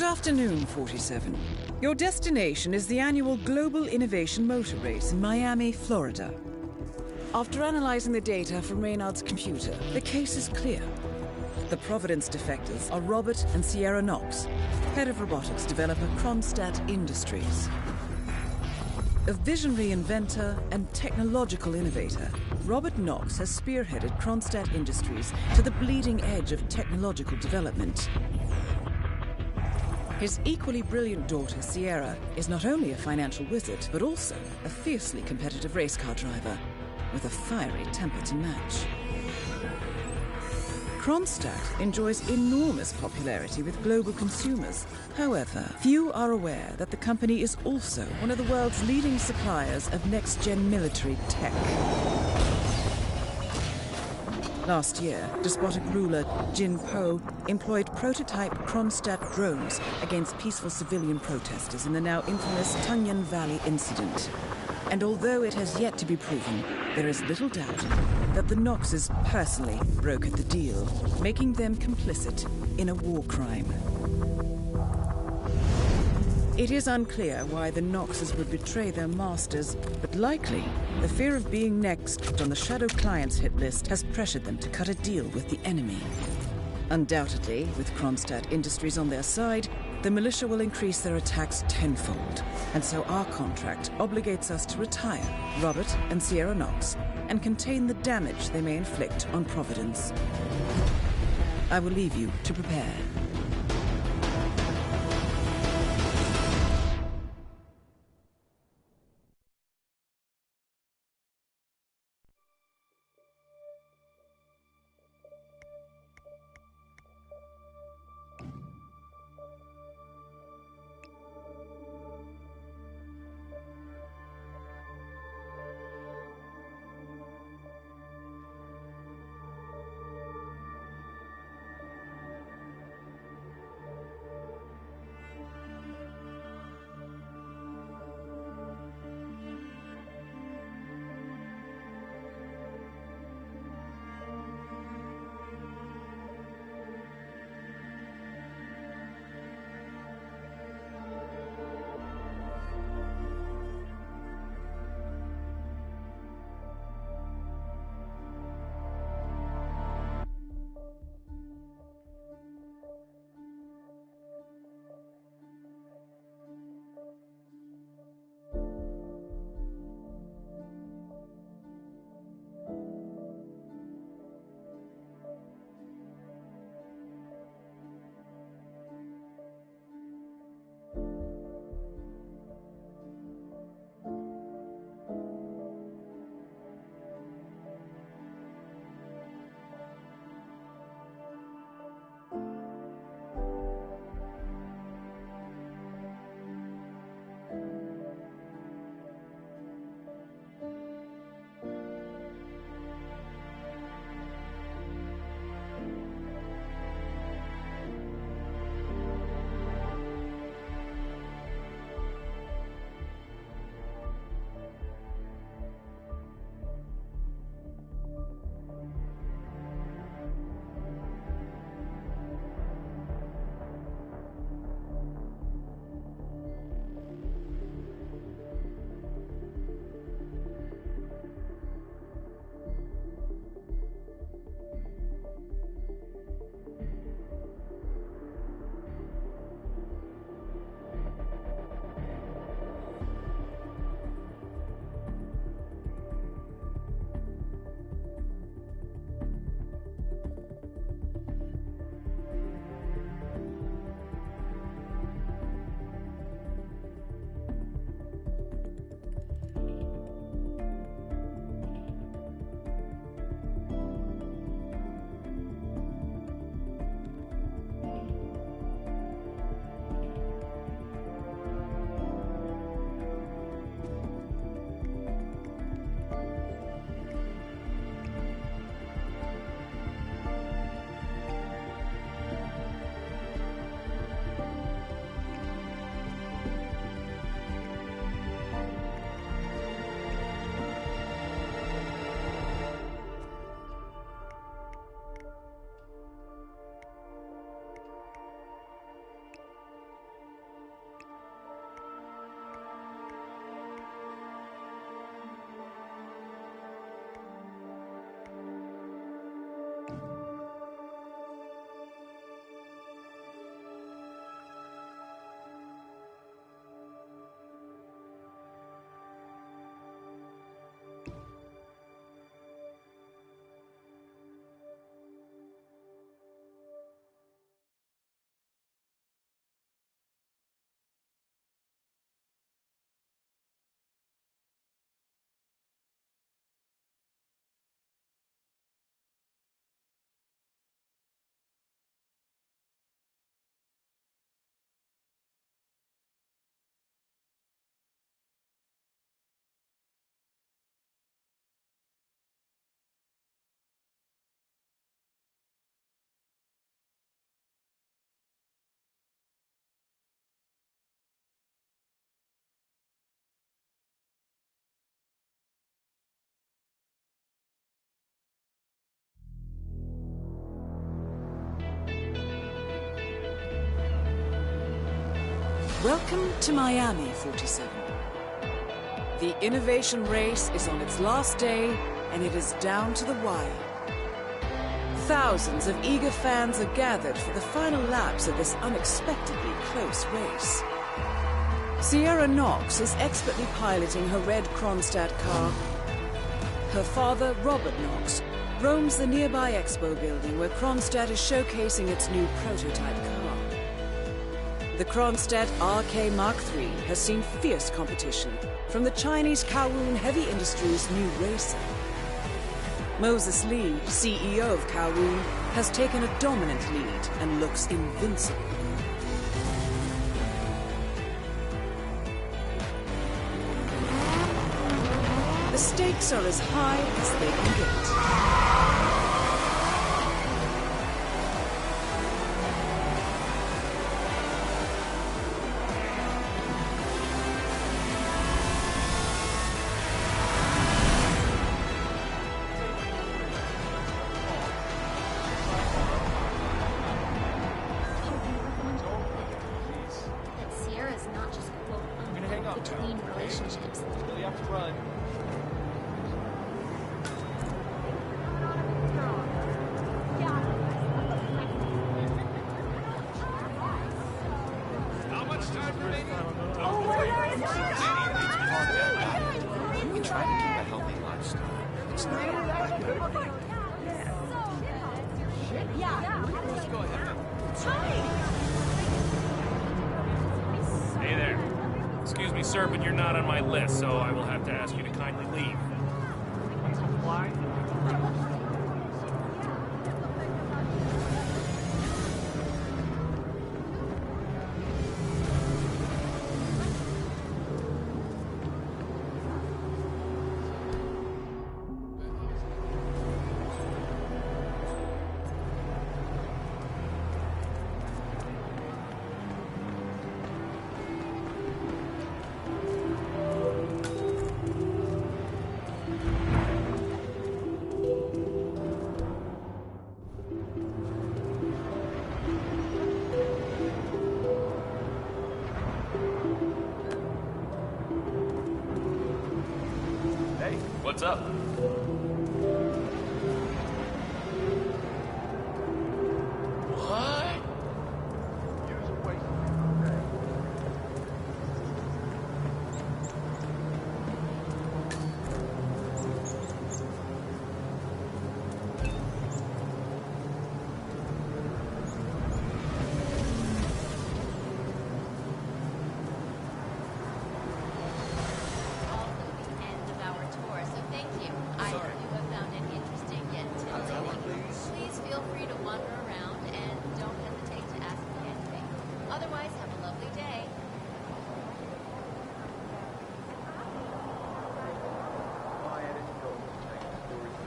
Good afternoon, 47. Your destination is the annual Global Innovation Motor Race in Miami, Florida. After analyzing the data from Reynard's computer, the case is clear. The Providence defectors are Robert and Sierra Knox, head of robotics developer Kronstadt Industries. A visionary inventor and technological innovator, Robert Knox has spearheaded Kronstadt Industries to the bleeding edge of technological development. His equally brilliant daughter, Sierra, is not only a financial wizard, but also a fiercely competitive race car driver, with a fiery temper to match. Kronstadt enjoys enormous popularity with global consumers. However, few are aware that the company is also one of the world's leading suppliers of next-gen military tech. Last year, despotic ruler Jin Po employed prototype Kronstadt drones against peaceful civilian protesters in the now infamous Tungan Valley incident. And although it has yet to be proven, there is little doubt that the Knoxes personally brokered the deal, making them complicit in a war crime. It is unclear why the Knoxes would betray their masters, but likely the fear of being next on the Shadow Clients hit list has pressured them to cut a deal with the enemy. Undoubtedly, with Kronstadt Industries on their side, the militia will increase their attacks tenfold, and so our contract obligates us to retire Robert and Sierra Knox and contain the damage they may inflict on Providence. I will leave you to prepare. Welcome to Miami, 47. The innovation race is on its last day, and it is down to the wire. Thousands of eager fans are gathered for the final laps of this unexpectedly close race. Sierra Knox is expertly piloting her red Kronstadt car. Her father, Robert Knox, roams the nearby expo building where Kronstadt is showcasing its new prototype car. The Kronstadt RK Mark III has seen fierce competition from the Chinese Kowloon Heavy Industries' new racer. Moses Lee, CEO of Kowloon, has taken a dominant lead and looks invincible. The stakes are as high as they can get. Sierra's not just quote between relationships. Really have to run. How much time remaining? We try to keep a healthy lifestyle. It's not Let's go ahead. Hey there. Excuse me, sir, but you're not on my list, so I will have to ask you to kindly leave. Why? What's up? What?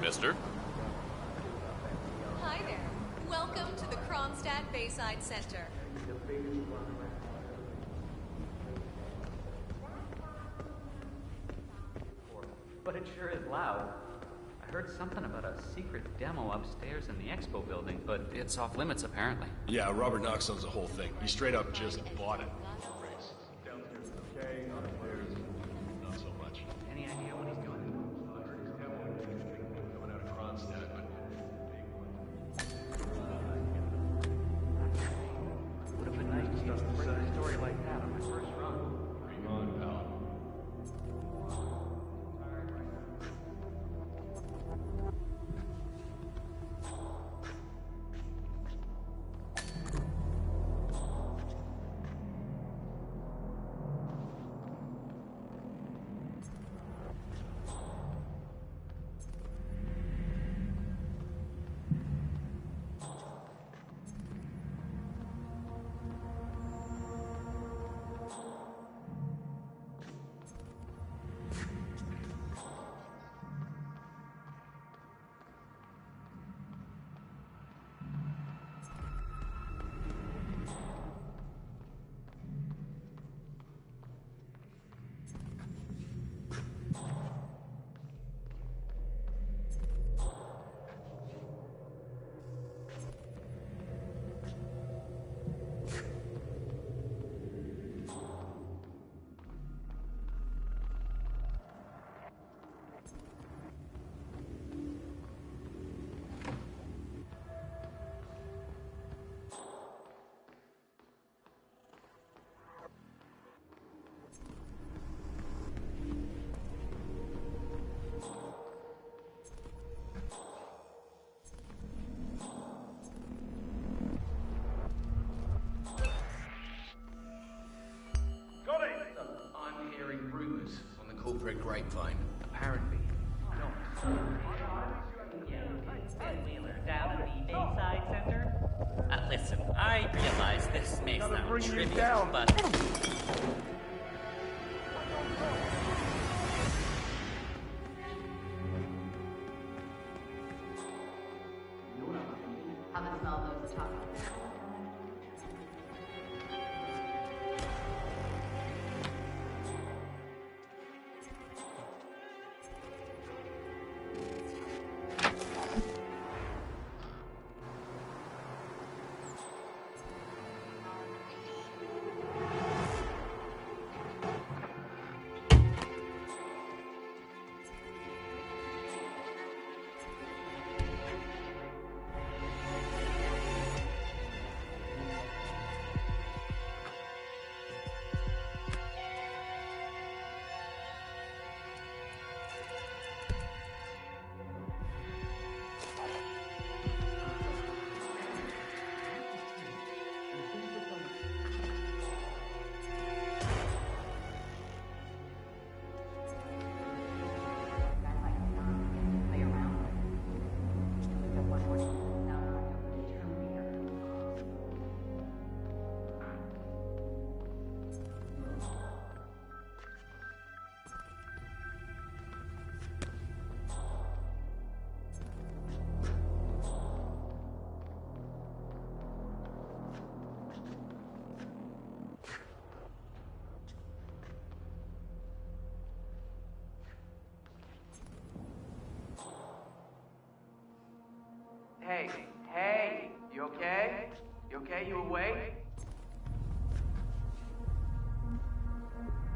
Mister? Hi there. Welcome to the Kronstadt Bayside Center. But it sure is loud. I heard something about a secret demo upstairs in the expo building, but it's off limits apparently. Yeah, Robert Knox owns the whole thing. He straight up just bought it. Okay, not so much. Any idea what he's doing? Coming out of Kronstadt, but Would have been nice to start a story like that on my first run. bring on, pal. grapevine. Apparently. Ben Wheeler, down at the Bayside Center. Listen, I realize this may sound trivial, but... How the smell goes top. Hey, you okay? You okay? You awake?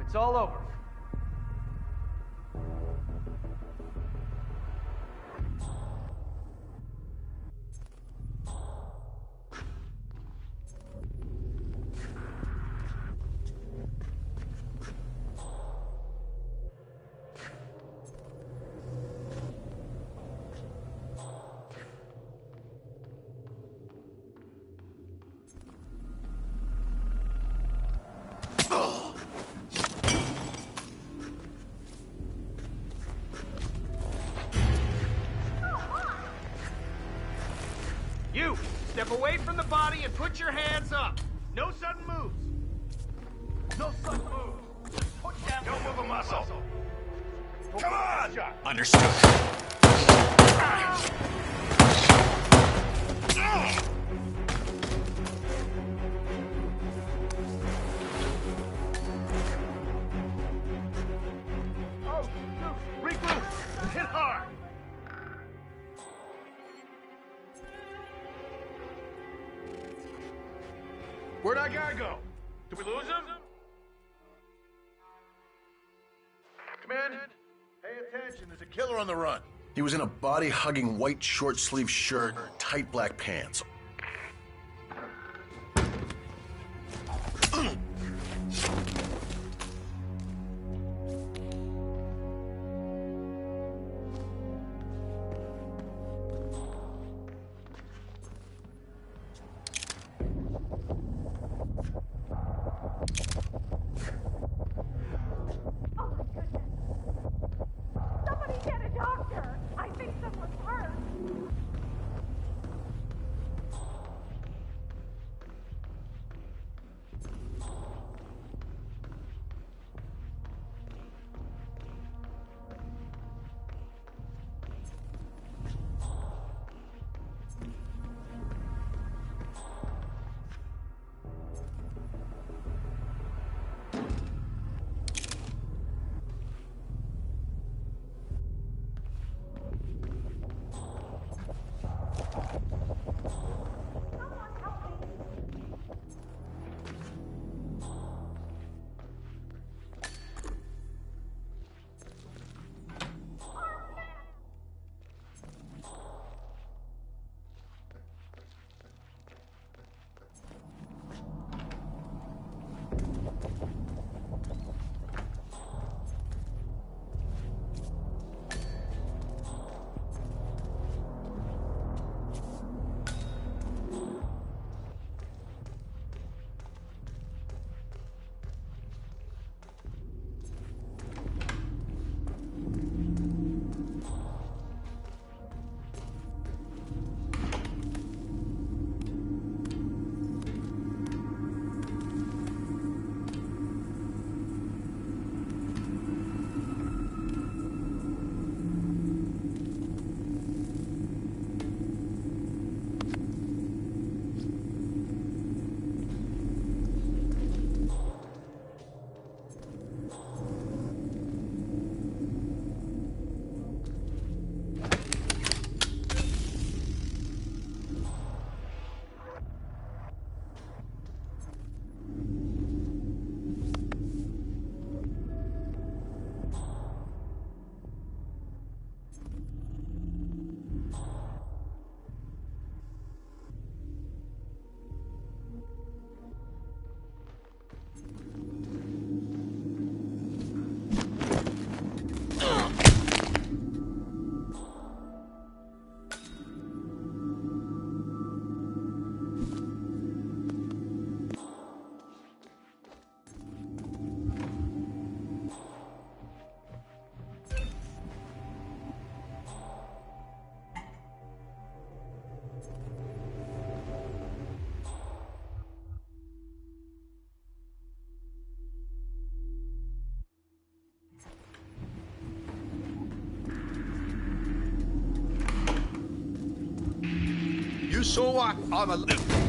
It's all over. You, step away from the body and put your hands up. No sudden moves. No sudden moves. Just put down. Don't move a muscle. Come on! Understood. Oh, shoot. Regroup. Hit hard. Where'd our guy go? Did we lose him? Command, pay attention. There's a killer on the run. He was in a body-hugging white short-sleeve shirt, tight black pants. So what? I'm a...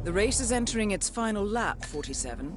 The race is entering its final lap, 47.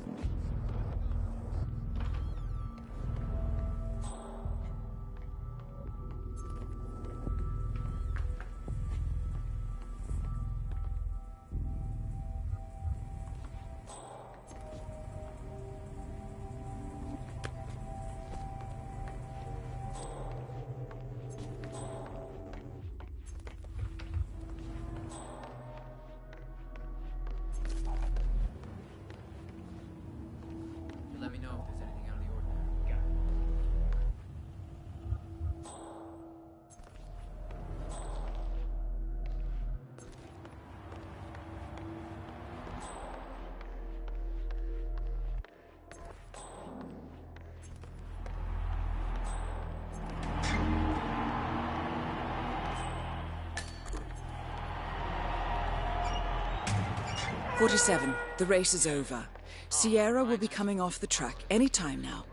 Let me know if there's anything out of the ordinary. Got it. 47. The race is over. Sierra will be coming off the track any time now.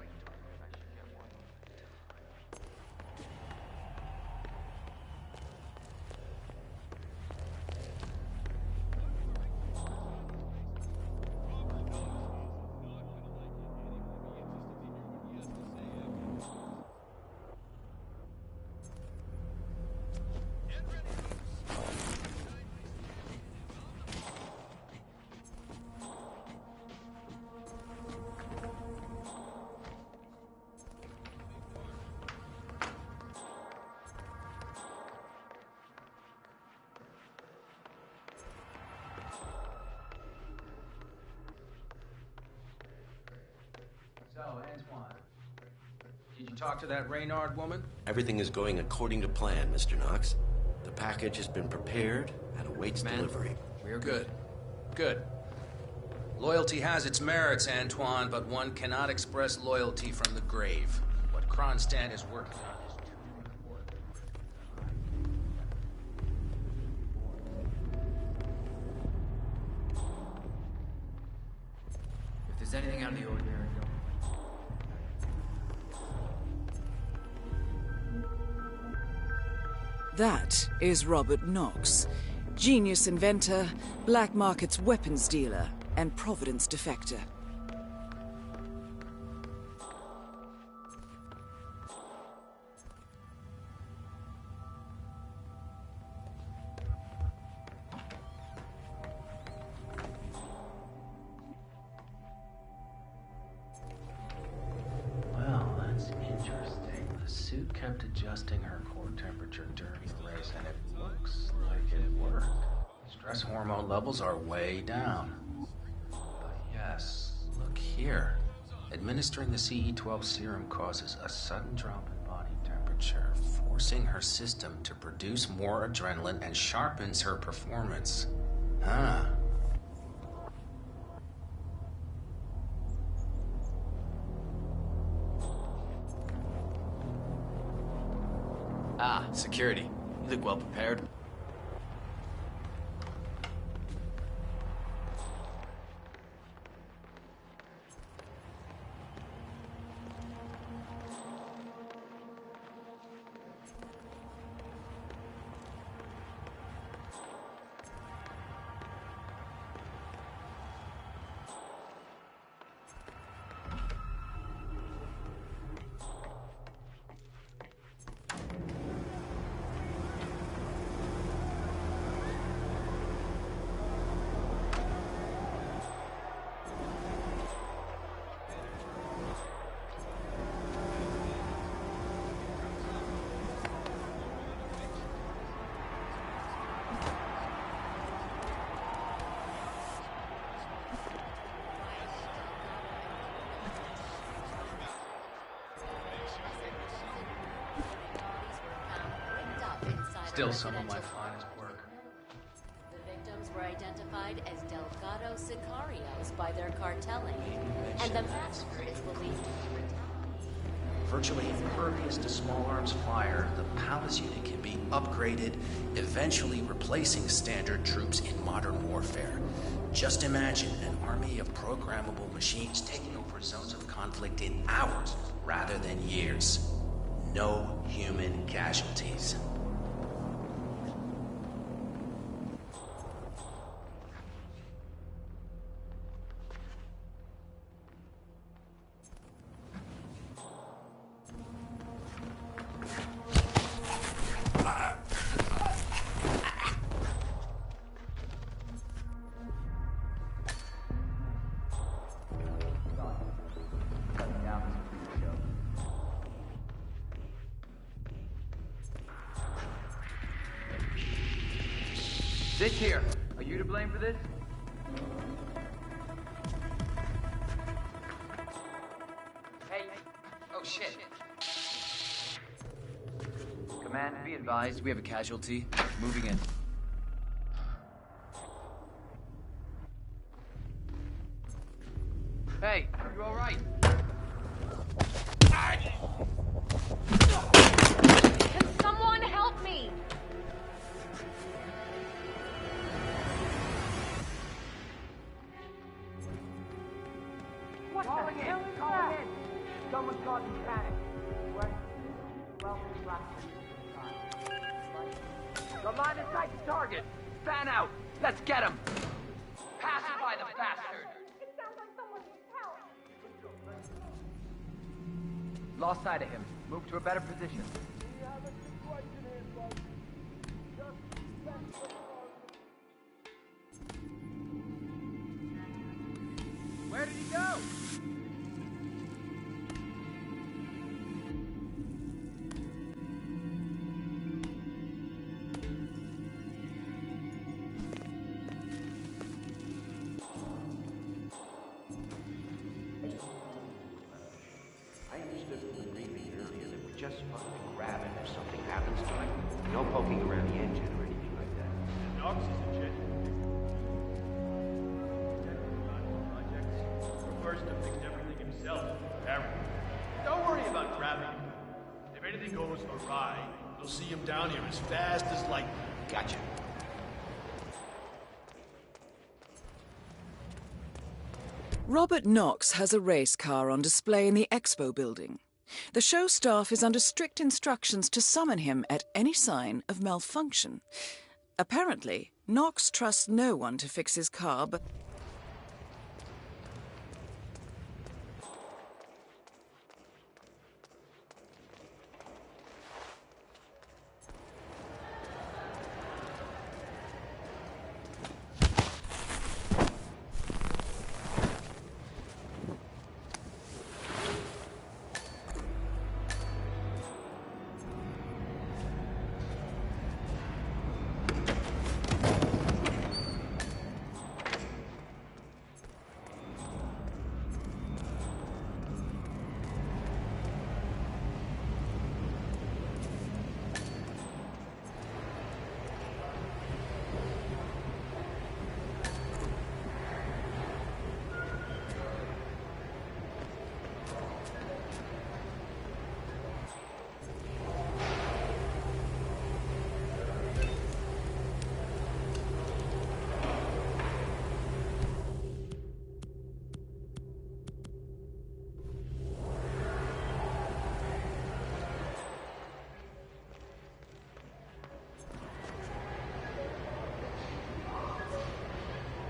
So, Antoine, did you talk to that Reynard woman? Everything is going according to plan, Mr. Knox. The package has been prepared and awaits delivery. We're good. Good. Loyalty has its merits, Antoine, but one cannot express loyalty from the grave. What Kronstadt is working on is too important. If there's anything out of the ordinary, That is Robert Knox, genius inventor, black markets weapons dealer, and Providence defector. Well, that's interesting. The suit kept adjusting her core temperature during the race, and it looks like it worked. Stress hormone levels are way down. But yes, look here. Administering the CE12 serum causes a sudden drop in body temperature, forcing her system to produce more adrenaline and sharpens her performance. Huh. Ah, security. You look well prepared. Still some of my finest work. The victims were identified as Delgado Sicarios by their cartelling, and the massacre is believed to be retaliatory. Virtually impervious to small arms fire, the Palace unit can be upgraded, eventually replacing standard troops in modern warfare. Just imagine an army of programmable machines taking over zones of conflict in hours rather than years. No human casualties. This here, are you to blame for this? Hey, oh shit. Command, be advised, we have a casualty. Moving in. Hey, you alright? Can someone help me? What the hell is that? Someone's causing panic. What? Well, the line of sight to target. Fan out. Let's get him. Pacify the bastard. It sounds like someone needs help. Lost sight of him. Move to a better position. Where did he go? I understood from the briefing earlier that we're just supposed to grab it if something happens to it. No poking around the engine or anything like that. Knox is a gentleman. Projects. Prefers to fix everything himself, apparently. Don't worry about grabbing him. If anything goes awry, they'll see him down here as fast as lightning. Gotcha. Robert Knox has a race car on display in the Expo building. The show staff is under strict instructions to summon him at any sign of malfunction. Apparently, Knox trusts no one to fix his car, but...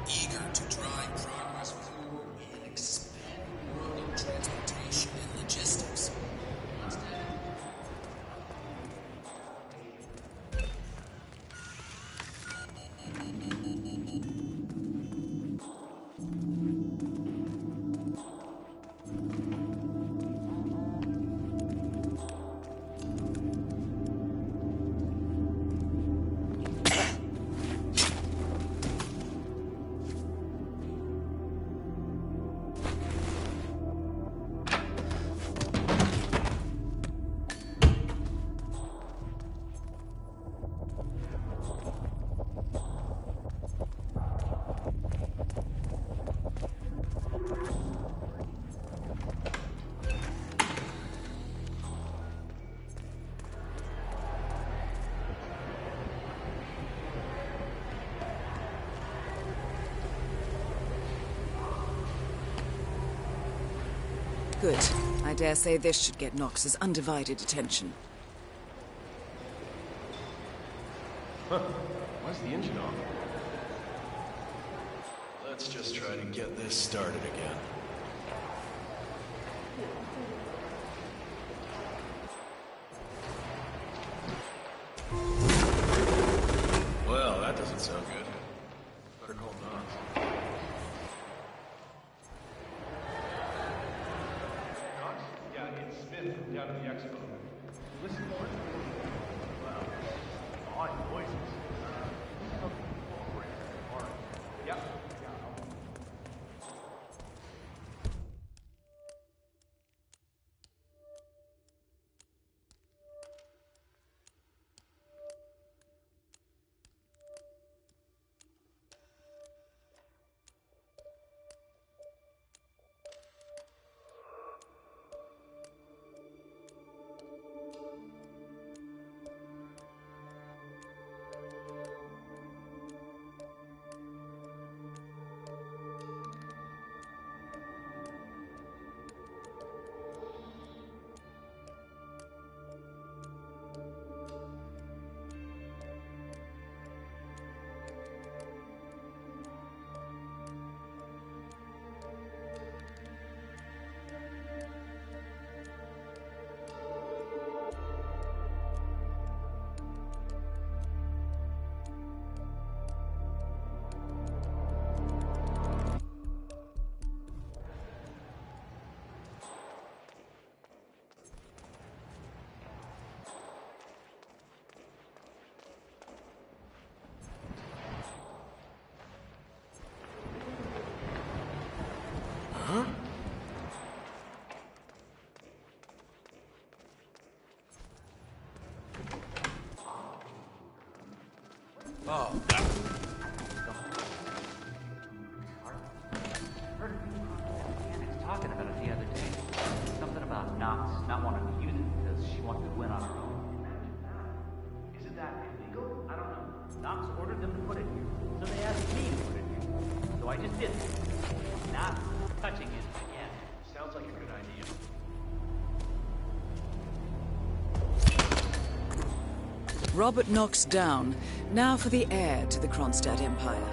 Eager to drive progress forward and expand the world of transportation and logistics. Good. I dare say this should get Knox's undivided attention. Huh. Why's the engine on? Let's just try to get this started again. Well, that doesn't sound good. Better call Knox. Knox? Yeah, it's Smith from down at the expo. Listen for it? Wow. Odd noises. Yep. Oh. Heard a few mechanics talking about it the other day. Something about Knox not wanting to use it because she wanted to win on her own. Isn't that illegal? I don't know. Knox ordered them to put it here, so they asked me to put it here. So I just did it. Not touching it again. Sounds like a good idea. Robert Knox down. Now for the heir to the Kronstadt Empire.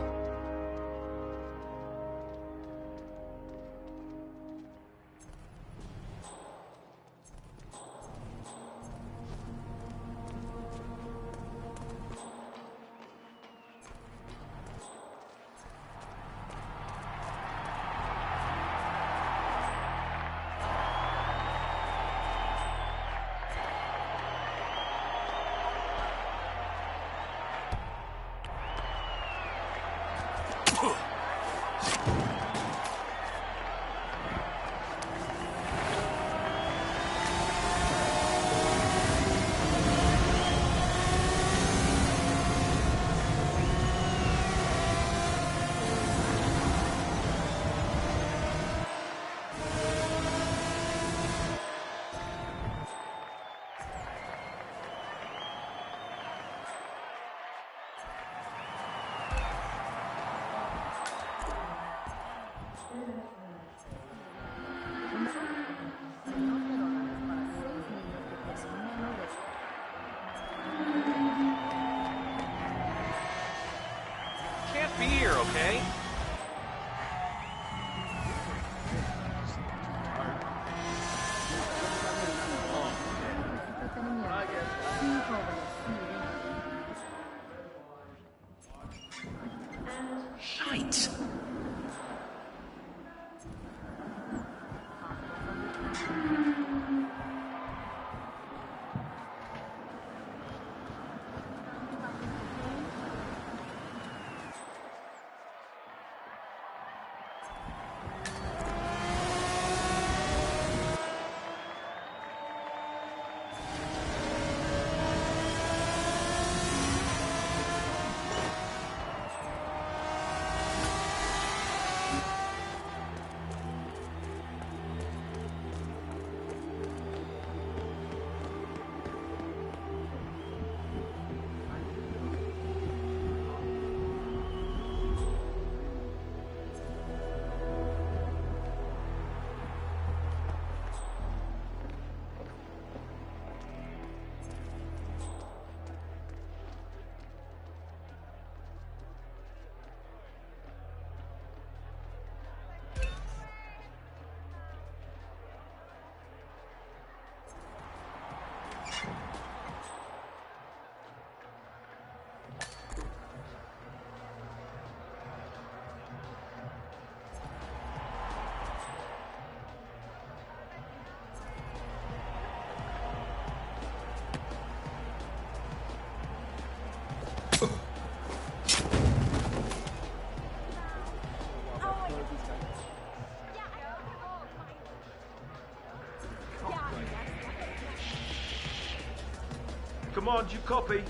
Command, you copy?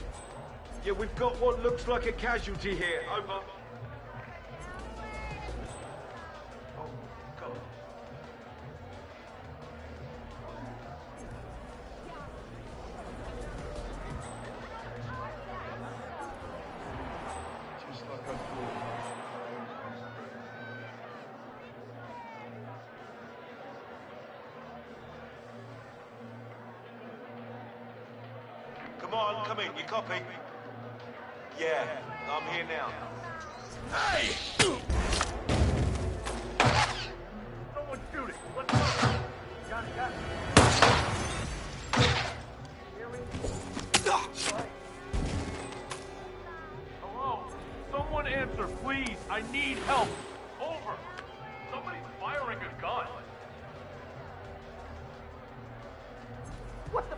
Yeah, we've got what looks like a casualty here. Over. Oh, God. Just like I thought. Come on, come in. You copy? Yeah, I'm here now. Hey! Someone shoot it. Let's go. Got it, got it. Hear me? Hello? Someone answer, please. I need help. Over. Somebody's firing a gun. What the...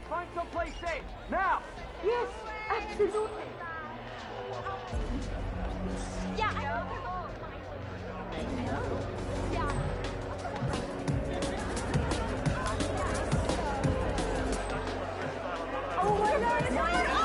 Find someplace safe, now! Yes, absolutely. Yeah, I know. Yeah. Oh my God! Oh my God!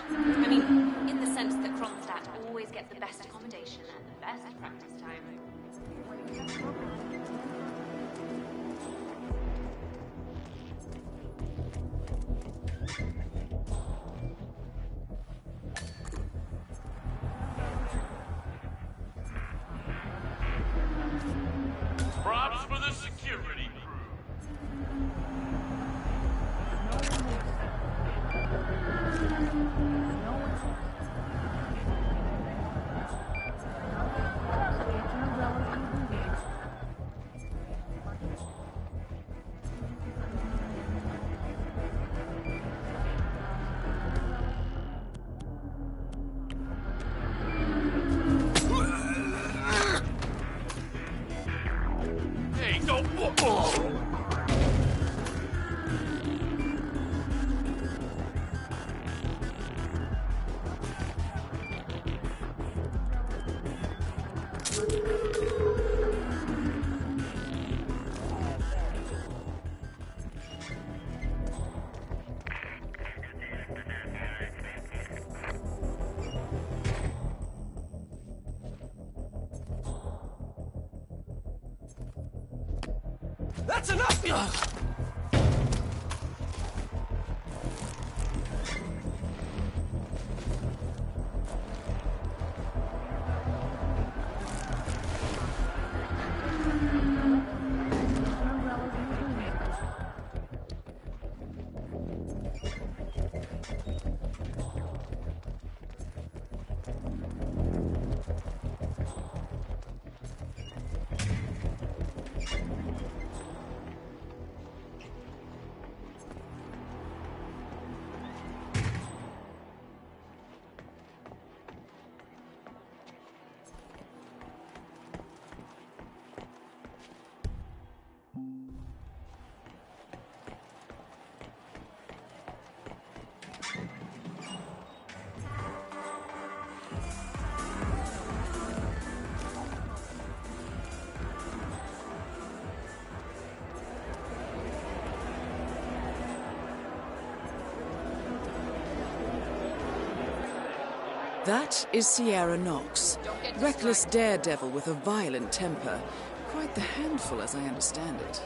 I mean, in the sense that Kronstadt always get the best accommodation and the best practice time. Props for the security crew. Hey, don't... That's enough! That is Sierra Knox. Reckless daredevil with a violent temper. Quite the handful, as I understand it.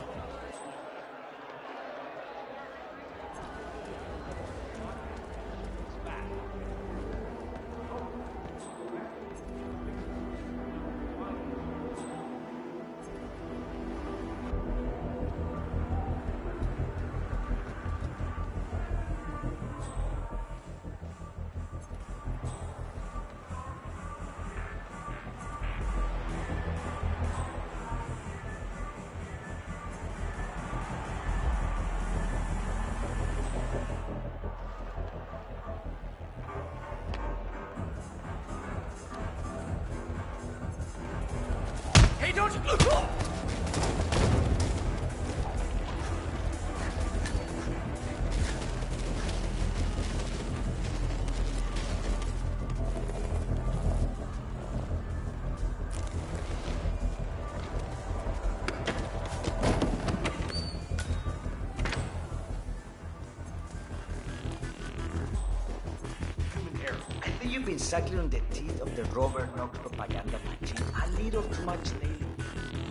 I think you've been suckling on the teeth of the Robert Knox propaganda machine a little too much lately.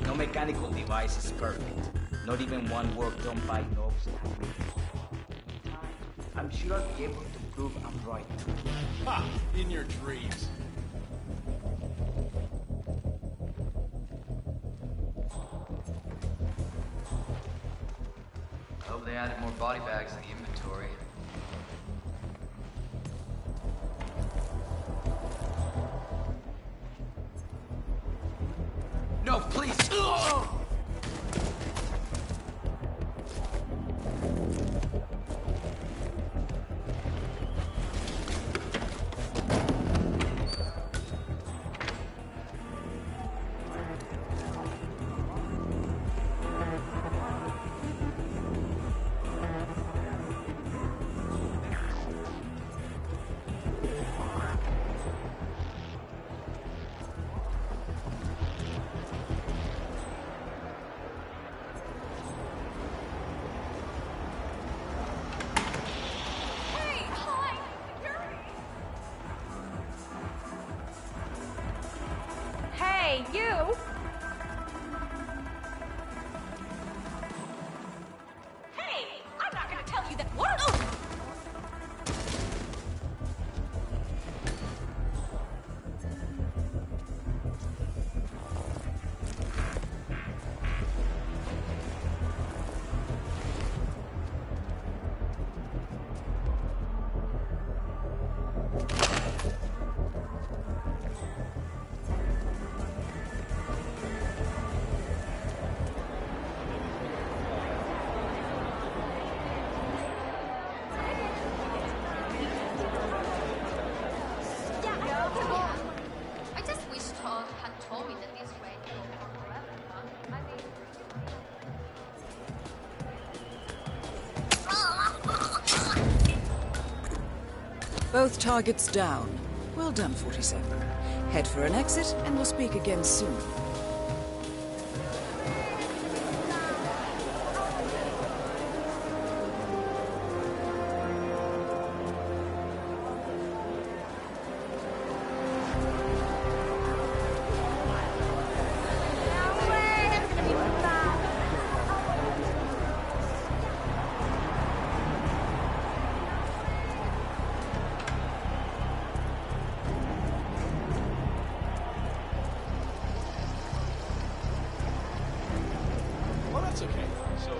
No mechanical device is perfect. Not even one work done by Knox can make it. I'm sure I'll be able to prove I'm right. Ha! In your dreams. I hope they added more body bags to the inventory. No, please! Hey, you! Hey, I'm not gonna tell you that. What? Oh! I just wish Todd had told me that this rain will go on forever, but I mean... Both targets down. Well done, 47. Head for an exit, and we'll speak again soon. Well, that's okay. So,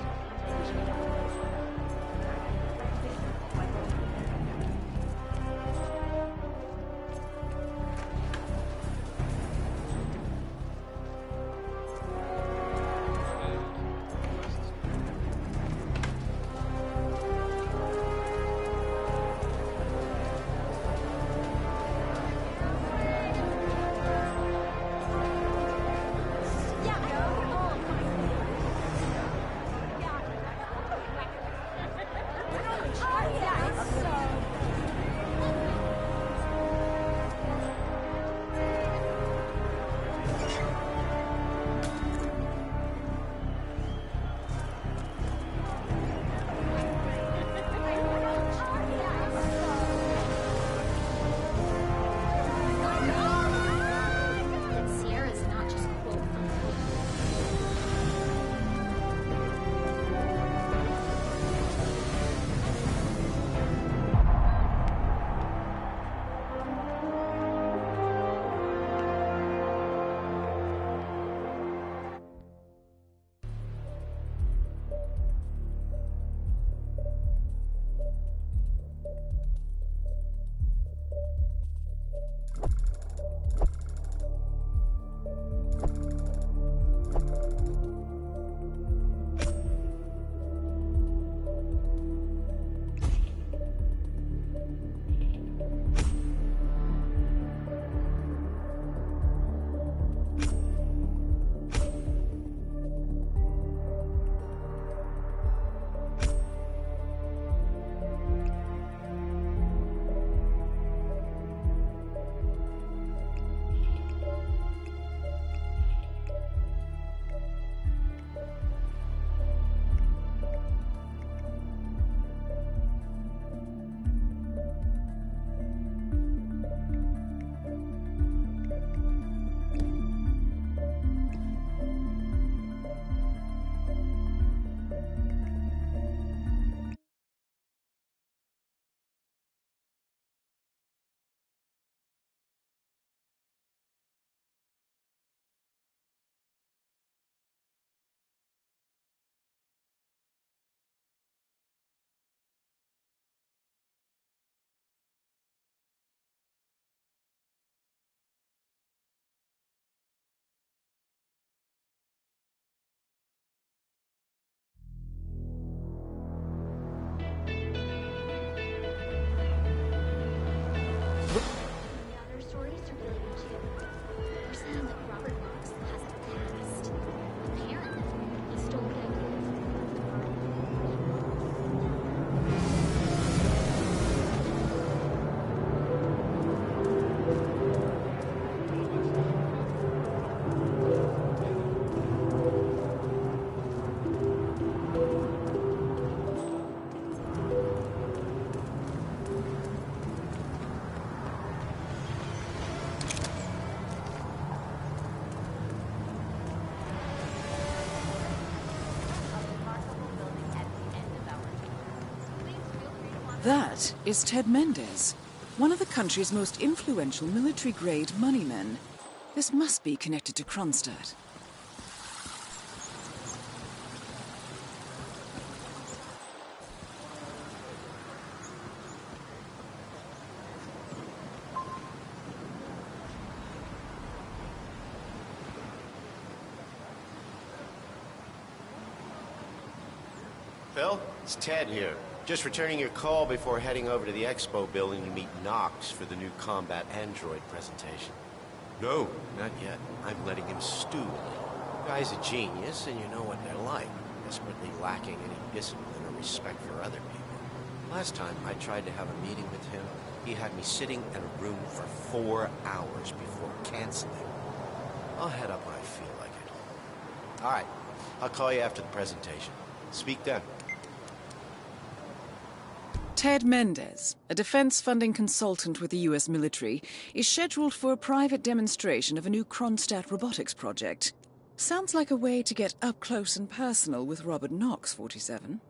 That is Ted Mendez, one of the country's most influential military-grade moneymen. This must be connected to Kronstadt. Phil, it's Ted here. Just returning your call before heading over to the expo building to meet Knox for the new combat android presentation. No, not yet. I'm letting him stew a little. Guy's a genius, and you know what they're like. Desperately lacking any discipline or respect for other people. Last time I tried to have a meeting with him, he had me sitting in a room for 4 hours before canceling. I'll head up when I feel like it. All right, I'll call you after the presentation. Speak then. Ted Mendez, a defense funding consultant with the US military, is scheduled for a private demonstration of a new Kronstadt robotics project. Sounds like a way to get up close and personal with Robert Knox, 47.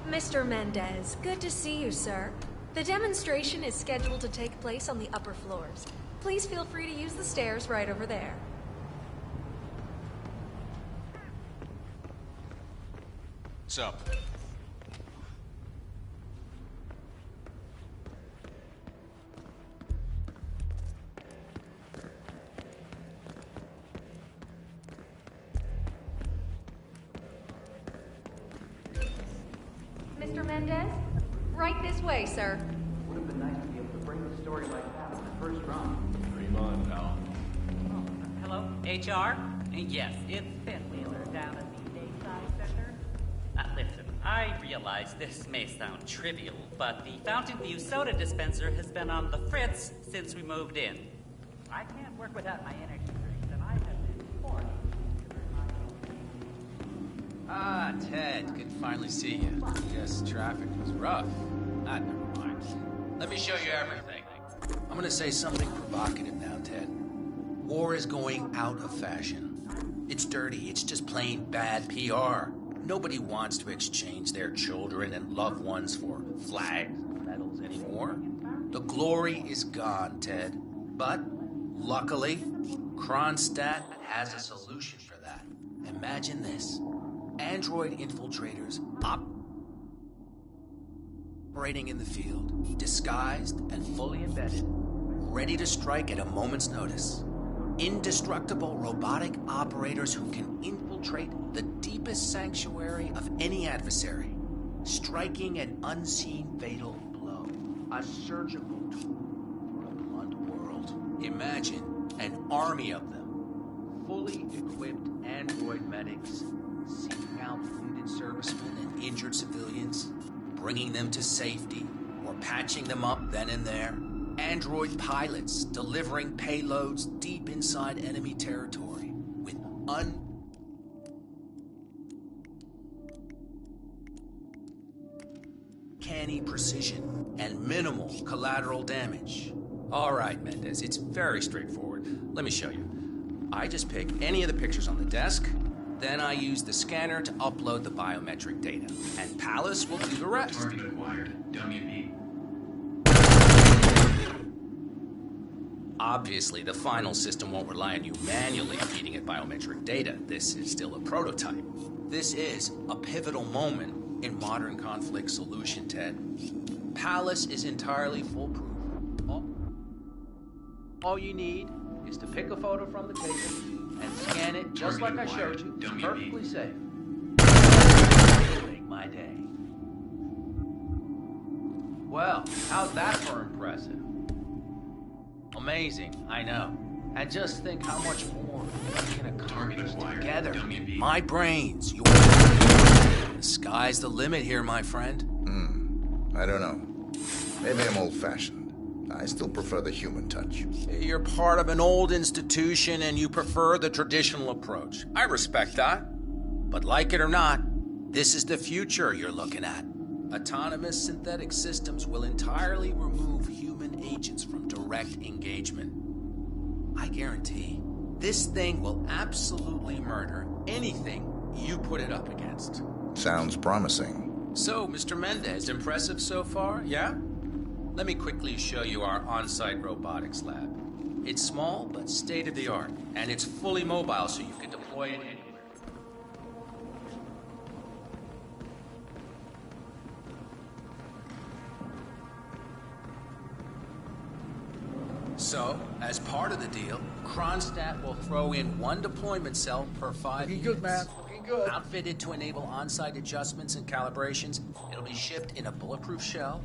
Mr. Mendez, good to see you, sir. The demonstration is scheduled to take place on the upper floors. Please feel free to use the stairs right over there. What's up? Mr. Mendez? Right this way, sir. Would have been nice to be able to bring the story like that on the first run. Dream on, pal. Oh, hello, HR? Yes, it's Ben Wheeler down at the Bayside Center. Listen, I realize this may sound trivial, but the Fountain View soda dispenser has been on the fritz since we moved in. I can't work without my energy drinks, and I have been forced. Ah, Ted, good to finally see you. Guess traffic was rough. Ah, never mind. Let me show you everything. I'm gonna say something provocative now, Ted. War is going out of fashion. It's dirty, it's just plain bad PR. Nobody wants to exchange their children and loved ones for flags and medals anymore. The glory is gone, Ted. But, luckily, Kronstadt has a solution for that. Imagine this. Android infiltrators operating in the field, disguised and fully embedded, ready to strike at a moment's notice. Indestructible robotic operators who can infiltrate the deepest sanctuary of any adversary, striking an unseen fatal blow. A surgical tool for a blunt world. Imagine an army of them, fully equipped android medics, seeking out wounded servicemen and injured civilians, bringing them to safety, or patching them up then and there. Android pilots delivering payloads deep inside enemy territory with uncanny precision and minimal collateral damage. All right, Mendez, it's very straightforward. Let me show you. I just pick any of the pictures on the desk, Then I use the scanner to upload the biometric data, and Palace will do the rest. Target acquired. WB. Obviously, the final system won't rely on you manually feeding it biometric data. This is still a prototype. This is a pivotal moment in modern conflict solution, Ted. Palace is entirely foolproof. All you need is to pick a photo from the table and scan it just like I showed you. It's perfectly safe. Make my day. Well, how's that for impressive? Amazing, I know. And just think how much more we can accomplish together. My brains, your The sky's the limit here, my friend. I don't know. Maybe I'm old-fashioned. I still prefer the human touch. You're part of an old institution and you prefer the traditional approach. I respect that. But like it or not, this is the future you're looking at. Autonomous synthetic systems will entirely remove human agents from direct engagement. I guarantee this thing will absolutely murder anything you put it up against. Sounds promising. So, Mr. Mendez, impressive so far, yeah? Let me quickly show you our on-site robotics lab. It's small, but state-of-the-art, and it's fully mobile, so you can deploy it anywhere. So, as part of the deal, Kronstadt will throw in one deployment cell per 5 units. Good, man. Looking good. Outfitted to enable on-site adjustments and calibrations, it'll be shipped in a bulletproof shell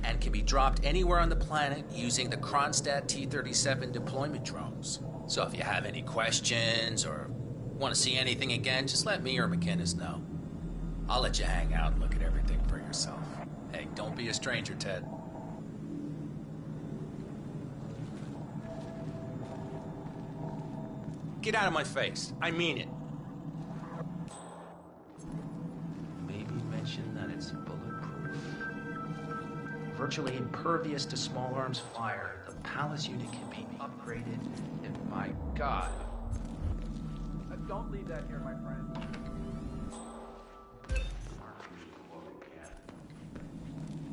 and can be dropped anywhere on the planet using the Kronstadt T-37 deployment drones. So if you have any questions or want to see anything again, just let me or McInnes know. I'll let you hang out and look at everything for yourself. Hey, don't be a stranger, Ted. Get out of my face. I mean it. Maybe mention that it's bulletproof. Virtually impervious to small arms fire, the Palace unit can be upgraded. And my God. Don't leave that here, my friend.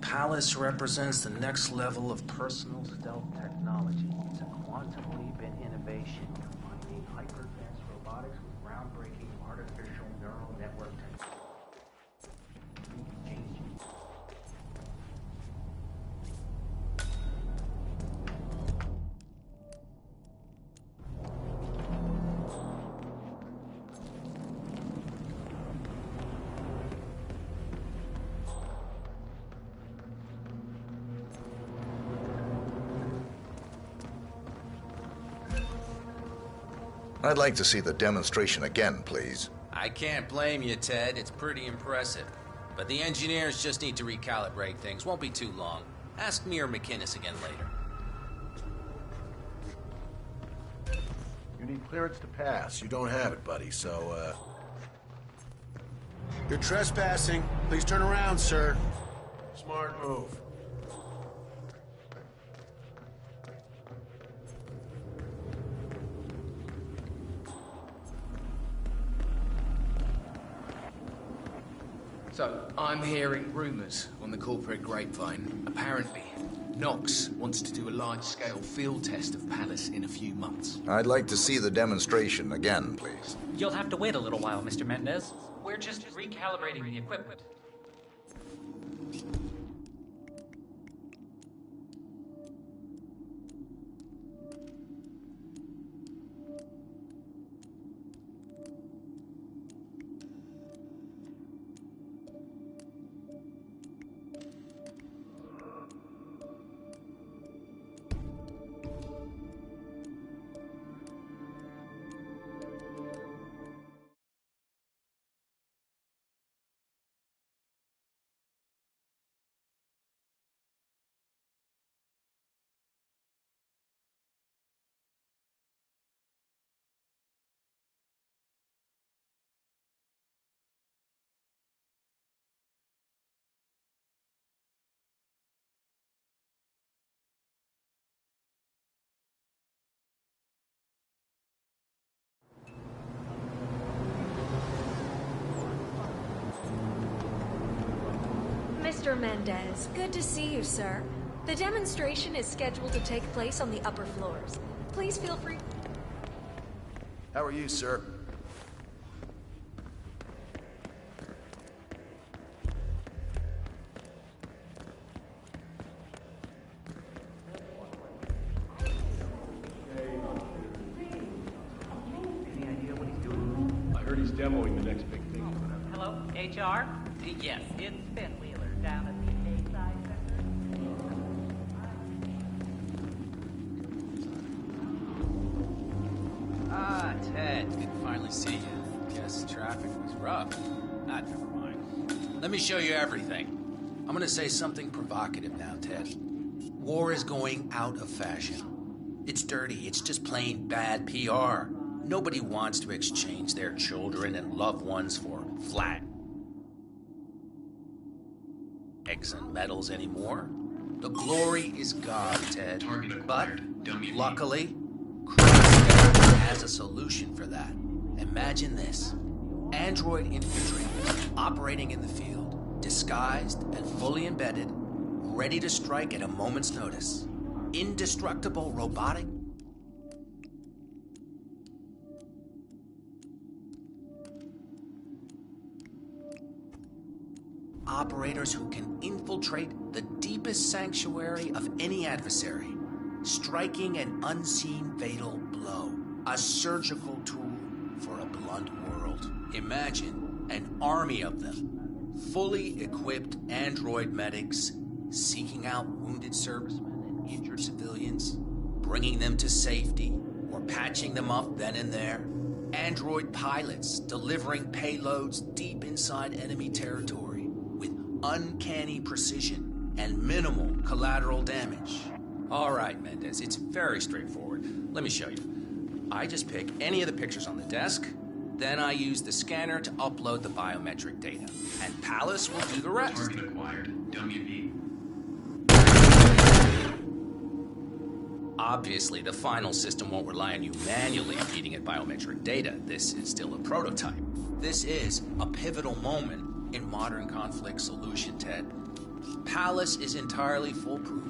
Palace represents the next level of personal stealth technology. It's a quantum leap in innovation, combining hyper-advanced robotics with groundbreaking artificial neural network technology. I'd like to see the demonstration again, please. I can't blame you, Ted. It's pretty impressive. But the engineers just need to recalibrate things. Won't be too long. Ask me or McInnes again later. You need clearance to pass. You don't have it, buddy, so, You're trespassing. Please turn around, sir. Smart move. So, I'm hearing rumors on the corporate grapevine. Apparently, Knox wants to do a large-scale field test of Palace in a few months. I'd like to see the demonstration again, please. You'll have to wait a little while, Mr. Mendez. We're just recalibrating the equipment. Mr. Mendez. Good to see you, sir. The demonstration is scheduled to take place on the upper floors. Please feel free. How are you, sir? I heard he's demoing the next big thing. Hello, HR? Yes, it's Finn Wheeler down at the Bayside Center. Ah, Ted, good to finally see you. Guess traffic was rough. Ah, never mind. Let me show you everything. I'm gonna say something provocative now, Ted. War is going out of fashion. It's dirty, it's just plain bad PR. Nobody wants to exchange their children and loved ones for flat eggs and medals anymore. The glory is gone, Ted. But, luckily, Crosshair has a solution for that. Imagine this. Android infiltrators operating in the field, disguised and fully embedded, ready to strike at a moment's notice. Indestructible robotic operators who can infiltrate the deepest sanctuary of any adversary, striking an unseen fatal blow, a surgical tool for a blunt world. Imagine an army of them, fully equipped android medics seeking out wounded servicemen and injured civilians, bringing them to safety or patching them up then and there. Android pilots delivering payloads deep inside enemy territory with uncanny precision and minimal collateral damage. All right, Mendez, it's very straightforward. Let me show you. I just pick any of the pictures on the desk, then I use the scanner to upload the biometric data, and Palace will do the rest. Target acquired. WB. Obviously, the final system won't rely on you manually feeding it biometric data. This is still a prototype. This is a pivotal moment in modern conflict solution, Ted. Palace is entirely foolproof.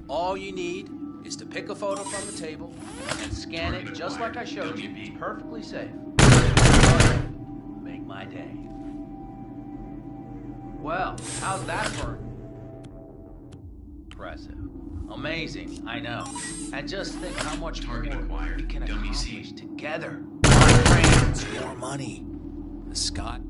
All you need is to pick a photo from the table and scan it just like I showed you. It's perfectly safe. Make my day. Well, how's that for impressive? Amazing, I know. And just think how much more we can accomplish together. More brains, more money. Scott.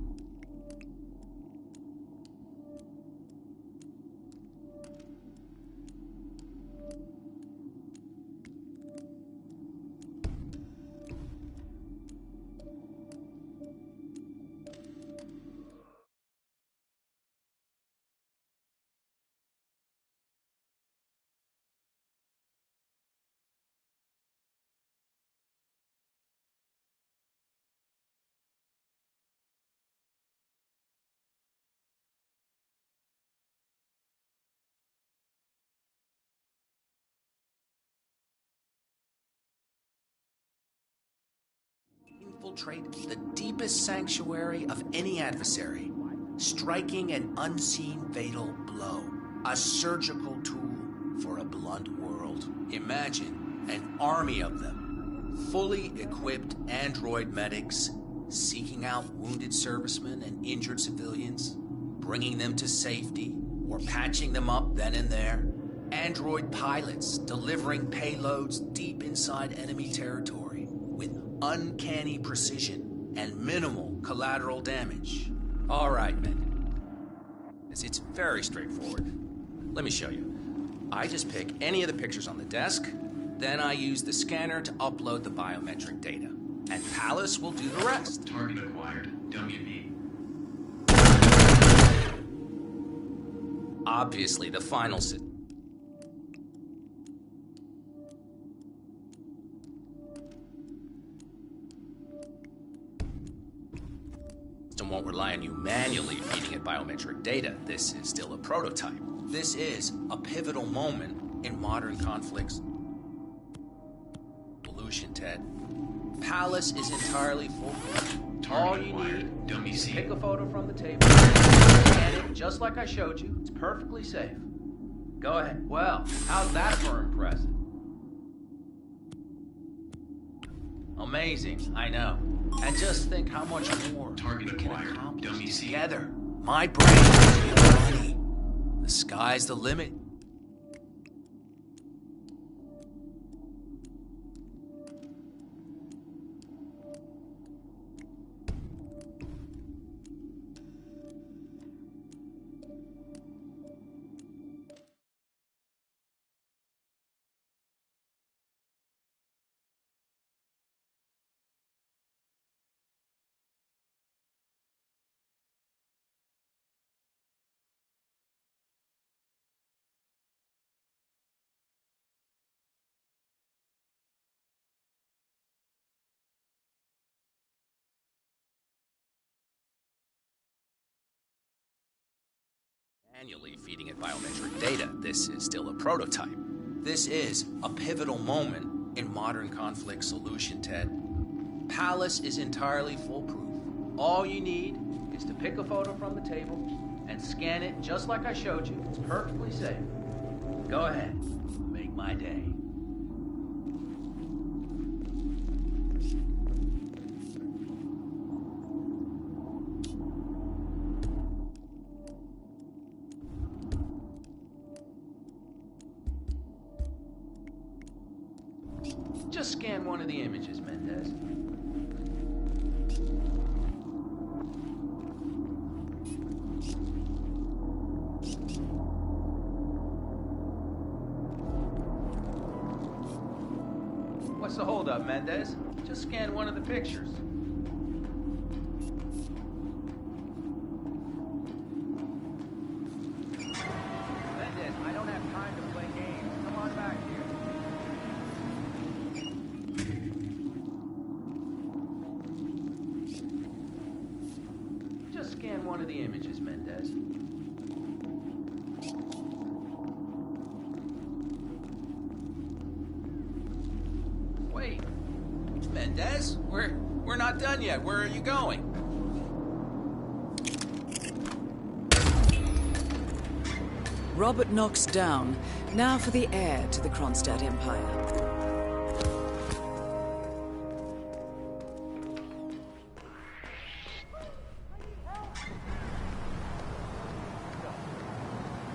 Infiltrate the deepest sanctuary of any adversary, striking an unseen fatal blow, a surgical tool for a blunt world. Imagine an army of them, fully equipped android medics seeking out wounded servicemen and injured civilians, bringing them to safety or patching them up then and there. Android pilots delivering payloads deep inside enemy territory with uncanny precision and minimal collateral damage. All right, men. It's very straightforward. Let me show you. I just pick any of the pictures on the desk, then I use the scanner to upload the biometric data, and Palace will do the rest. Target acquired. WB. Obviously, the final system won't rely on you manually feeding it biometric data. This is still a prototype. This is a pivotal moment in modern conflicts solution, Ted. Palace is entirely foolproof. All you need is to pick a photo from the table, scan it just like I showed you. It's perfectly safe. Go ahead. Well, how's that for impressive? Amazing, I know. And just think how much more we can accomplish together. My brain is money. The sky's the limit. Annually feeding it biometric data. This is still a prototype. This is a pivotal moment in modern conflict solution, Ted. Palace is entirely foolproof. All you need is to pick a photo from the table and scan it just like I showed you. It's perfectly safe. Go ahead. Make my day. Just scan one of the images, Mendez. What's the holdup, Mendez? Just scan one of the pictures. Mendez, I don't have time to play games. Come on back here. Just scan one of the images, Mendez. Wait. Mendez? We're not done yet. Where are you going? Robert Knox down. Now for the heir to the Kronstadt Empire.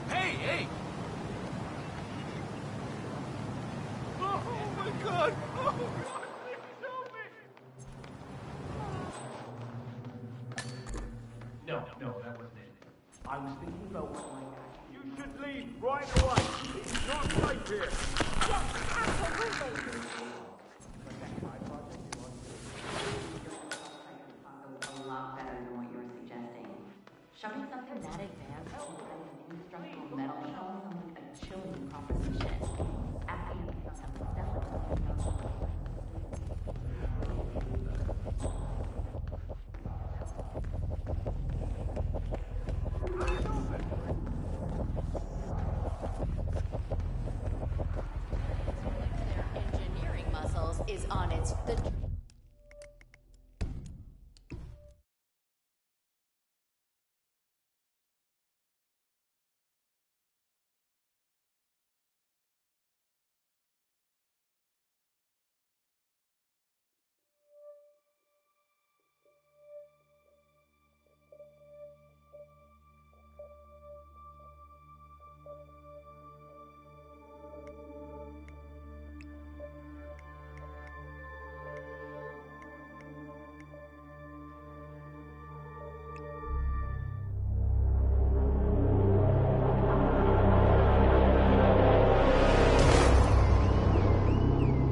Hey! Oh my God! Oh God! Help me! No, that wasn't it. I was thinking about what my guy. You should leave right away. It's not safe here. Yes, absolutely. A lot better than what you're suggesting. Showing something that advanced behind an indestructible metal shell sounds like a chilling proposition. After you become engineering muscles is on its...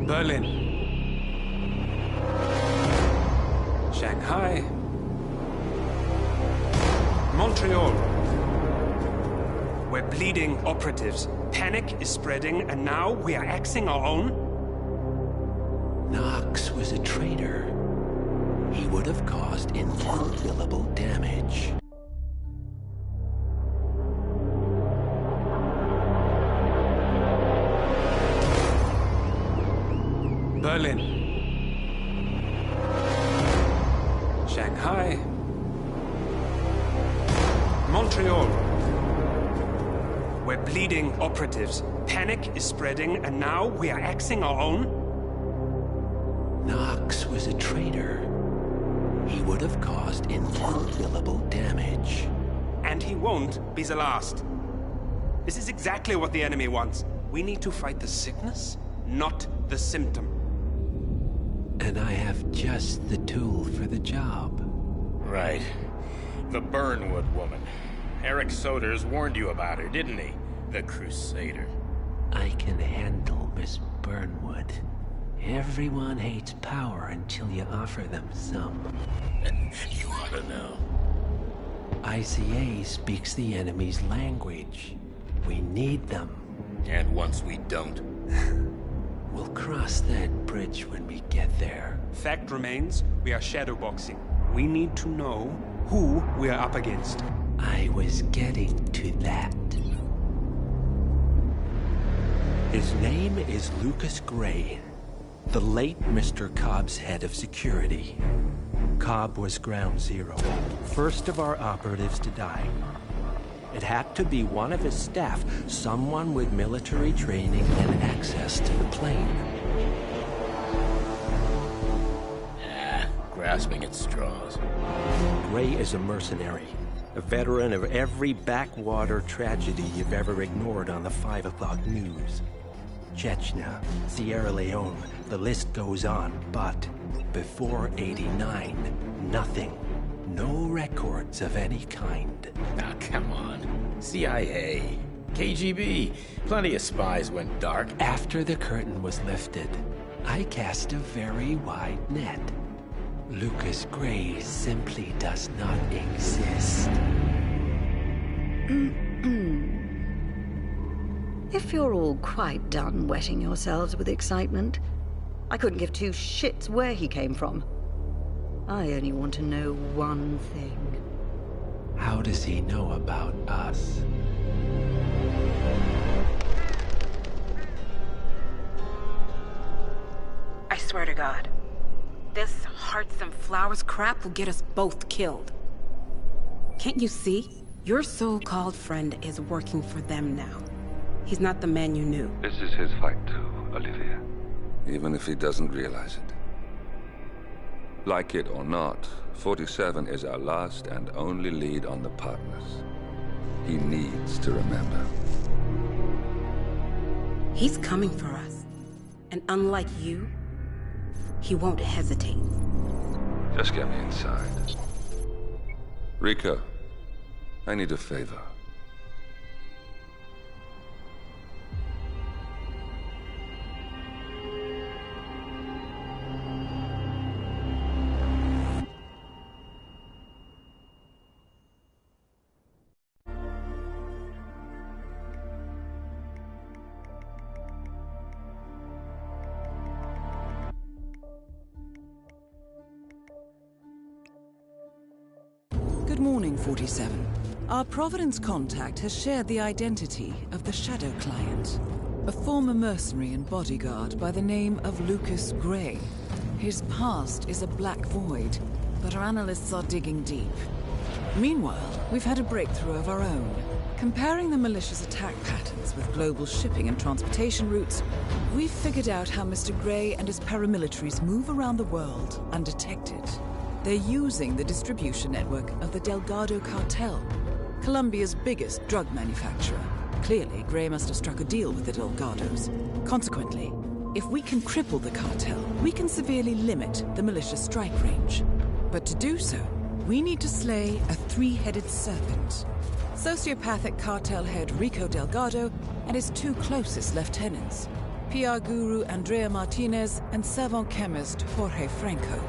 Berlin, Shanghai, Montreal. We're bleeding operatives. Panic is spreading, and now we are axing our own? Knox was a traitor. He would have caused incalculable damage. Berlin, Shanghai. Montreal. We're bleeding operatives. Panic is spreading, and now we are axing our own? Knox was a traitor. He would have caused incalculable damage. And he won't be the last. This is exactly what the enemy wants. We need to fight the sickness, not the symptom. And I have just the tool for the job. Right. The Burnwood woman. Eric Soders warned you about her, didn't he? The Crusader. I can handle Miss Burnwood. Everyone hates power until you offer them some. You ought to know. ICA speaks the enemy's language. We need them. And once we don't? We'll cross that bridge when we get there. Fact remains, we are shadowboxing. We need to know who we are up against. I was getting to that. His name is Lucas Gray, the late Mr. Cobb's head of security. Cobb was ground zero, first of our operatives to die. It had to be one of his staff, someone with military training and access to the plane. Grasping at straws. Gray is a mercenary, a veteran of every backwater tragedy you've ever ignored on the 5 o'clock news. Chechnya, Sierra Leone, the list goes on, but before '89, nothing. No records of any kind. Now, come on. CIA, KGB, plenty of spies went dark. After the curtain was lifted, I cast a very wide net. Lucas Gray simply does not exist. If you're all quite done wetting yourselves with excitement, I couldn't give two shits where he came from. I only want to know one thing. How does he know about us? I swear to God, this hearts and flowers crap will get us both killed. Can't you see? Your so-called friend is working for them now. He's not the man you knew. This is his fight too, Olivia. Even if he doesn't realize it. Like it or not, 47 is our last and only lead on the partners. He needs to remember. He's coming for us. And unlike you, he won't hesitate. Just get me inside. Rico, I need a favor. Good morning, 47. Our Providence contact has shared the identity of the Shadow Client, a former mercenary and bodyguard by the name of Lucas Gray. His past is a black void, but our analysts are digging deep. Meanwhile, we've had a breakthrough of our own. Comparing the malicious attack patterns with global shipping and transportation routes, we've figured out how Mr. Gray and his paramilitaries move around the world undetected. They're using the distribution network of the Delgado cartel, Colombia's biggest drug manufacturer. Clearly, Gray must have struck a deal with the Delgados. Consequently, if we can cripple the cartel, we can severely limit the malicious strike range. But to do so, we need to slay a three-headed serpent. Sociopathic cartel head Rico Delgado and his two closest lieutenants, PR guru Andrea Martinez and savant chemist Jorge Franco.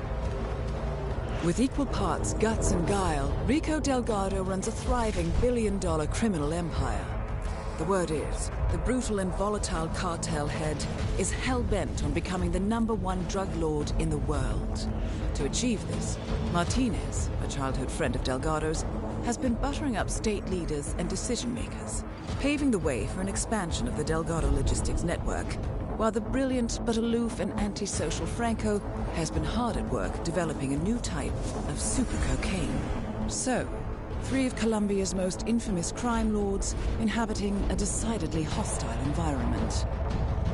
With equal parts guts and guile, Rico Delgado runs a thriving billion-dollar criminal empire. The word is, the brutal and volatile cartel head is hell-bent on becoming the #1 drug lord in the world. To achieve this, Martinez, a childhood friend of Delgado's, has been buttering up state leaders and decision-makers, paving the way for an expansion of the Delgado logistics network, while the brilliant but aloof and antisocial Franco has been hard at work developing a new type of super cocaine. So, three of Colombia's most infamous crime lords inhabiting a decidedly hostile environment.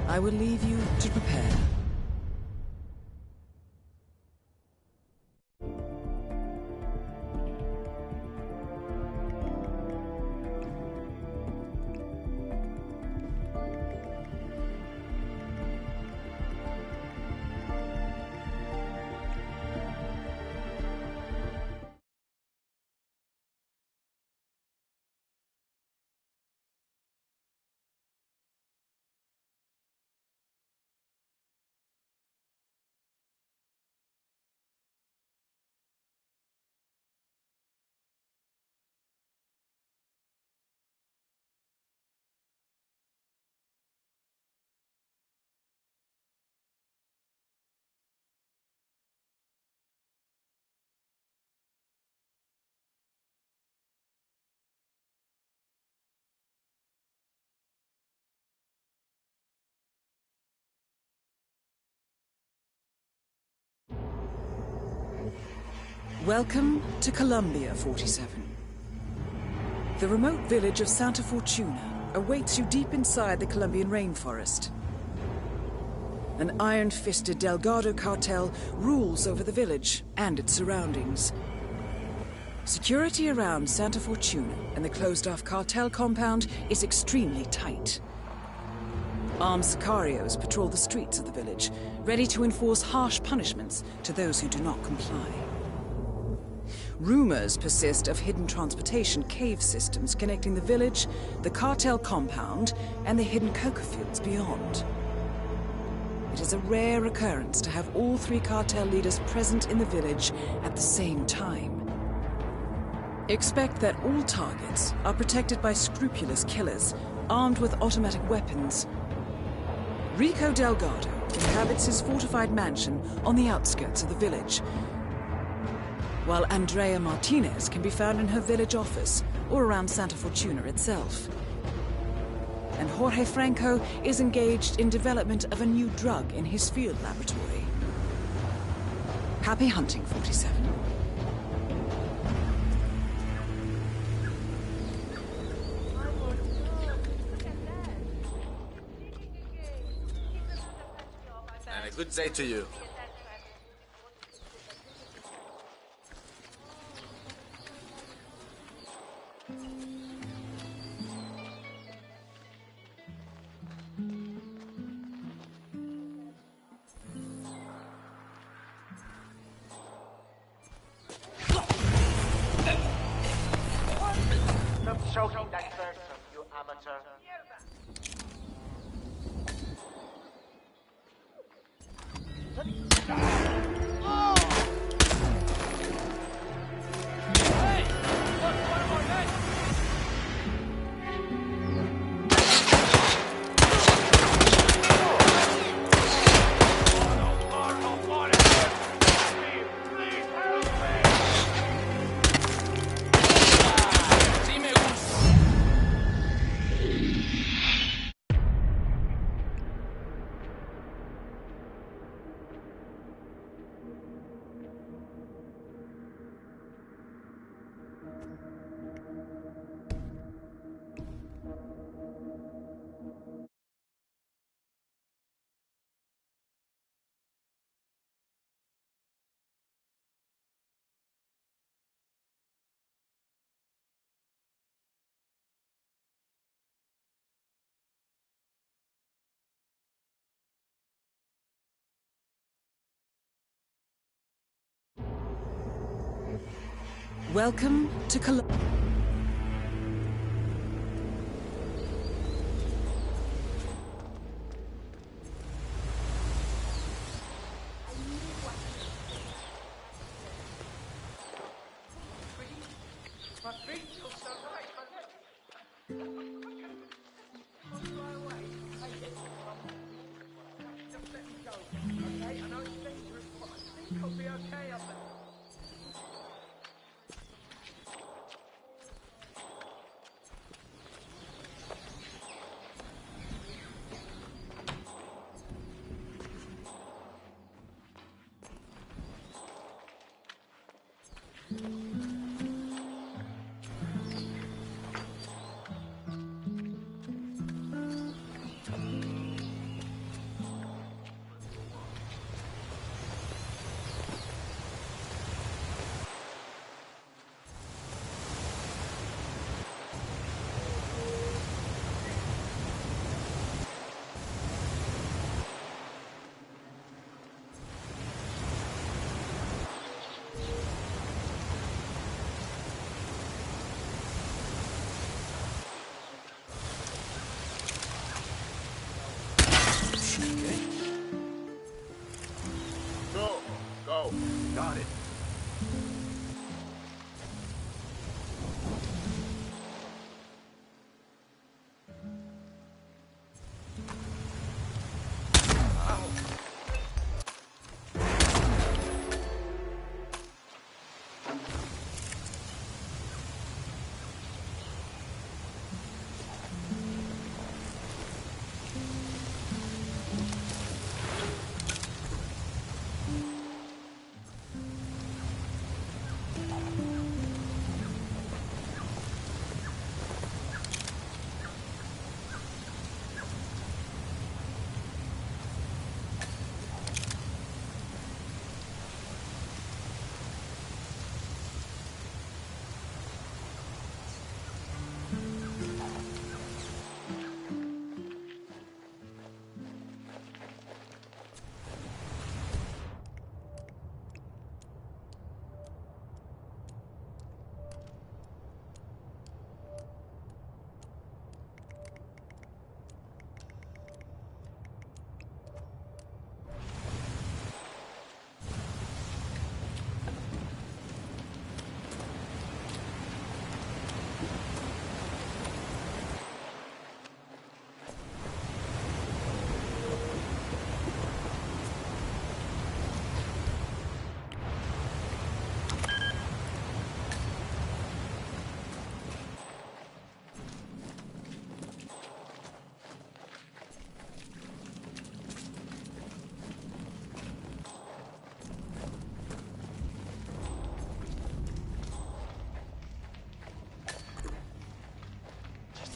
I will leave you to prepare. Welcome to Colombia, 47. The remote village of Santa Fortuna awaits you deep inside the Colombian rainforest. An iron-fisted Delgado cartel rules over the village and its surroundings. Security around Santa Fortuna and the closed-off cartel compound is extremely tight. Armed sicarios patrol the streets of the village, ready to enforce harsh punishments to those who do not comply. Rumors persist of hidden transportation cave systems connecting the village, the cartel compound, and the hidden coca fields beyond. It is a rare occurrence to have all three cartel leaders present in the village at the same time. Expect that all targets are protected by scrupulous killers, armed with automatic weapons. Rico Delgado inhabits his fortified mansion on the outskirts of the village, while Andrea Martinez can be found in her village office or around Santa Fortuna itself. And Jorge Franco is engaged in development of a new drug in his field laboratory. Happy hunting, 47. And a good day to you. Stop choking that person, you amateur. Welcome to Colombia. My feet feel so right, my legs. Fly away. Just let me go, okay? I know it's dangerous, but I think I'll be okay up there.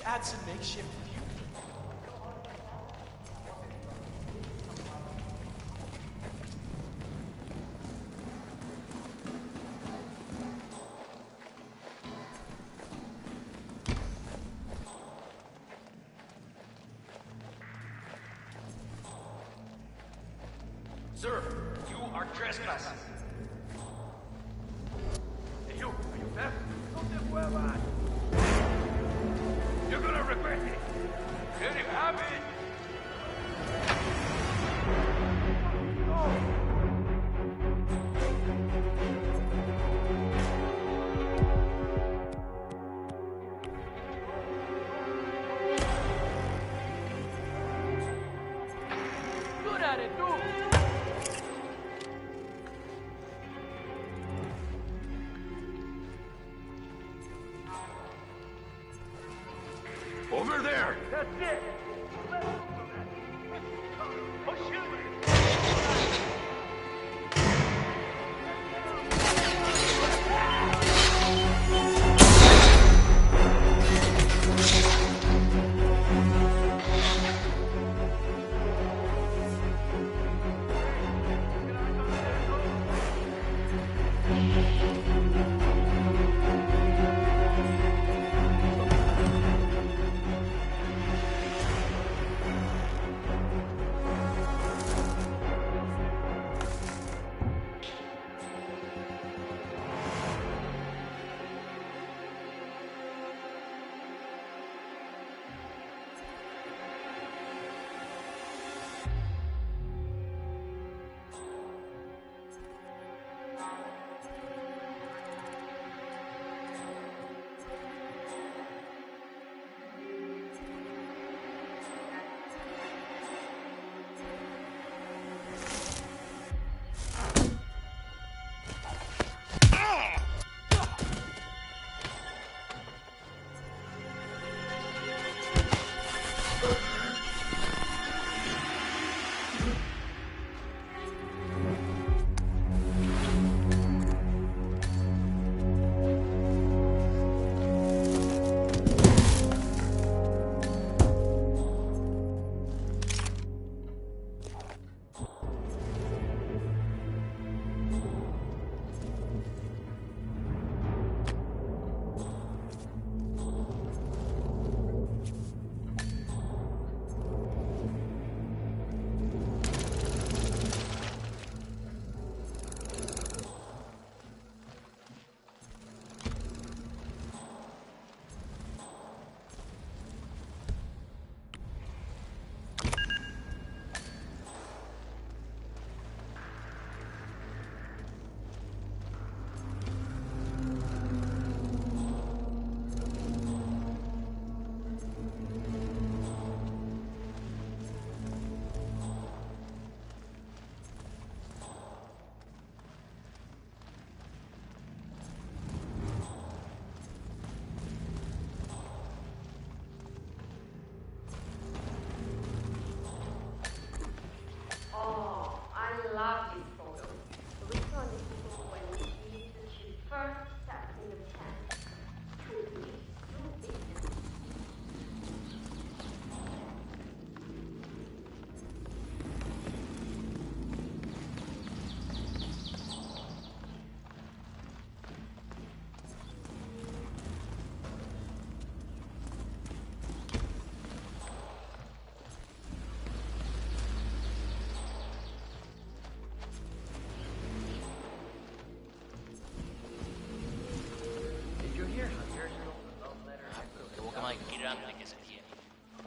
That's a makeshift view. Sir, you are trespassing. Hey, you, are you deaf? No te muevas. You're gonna regret it. There you have it. Good at it, dude. Over there! That's it! Oh, shoot!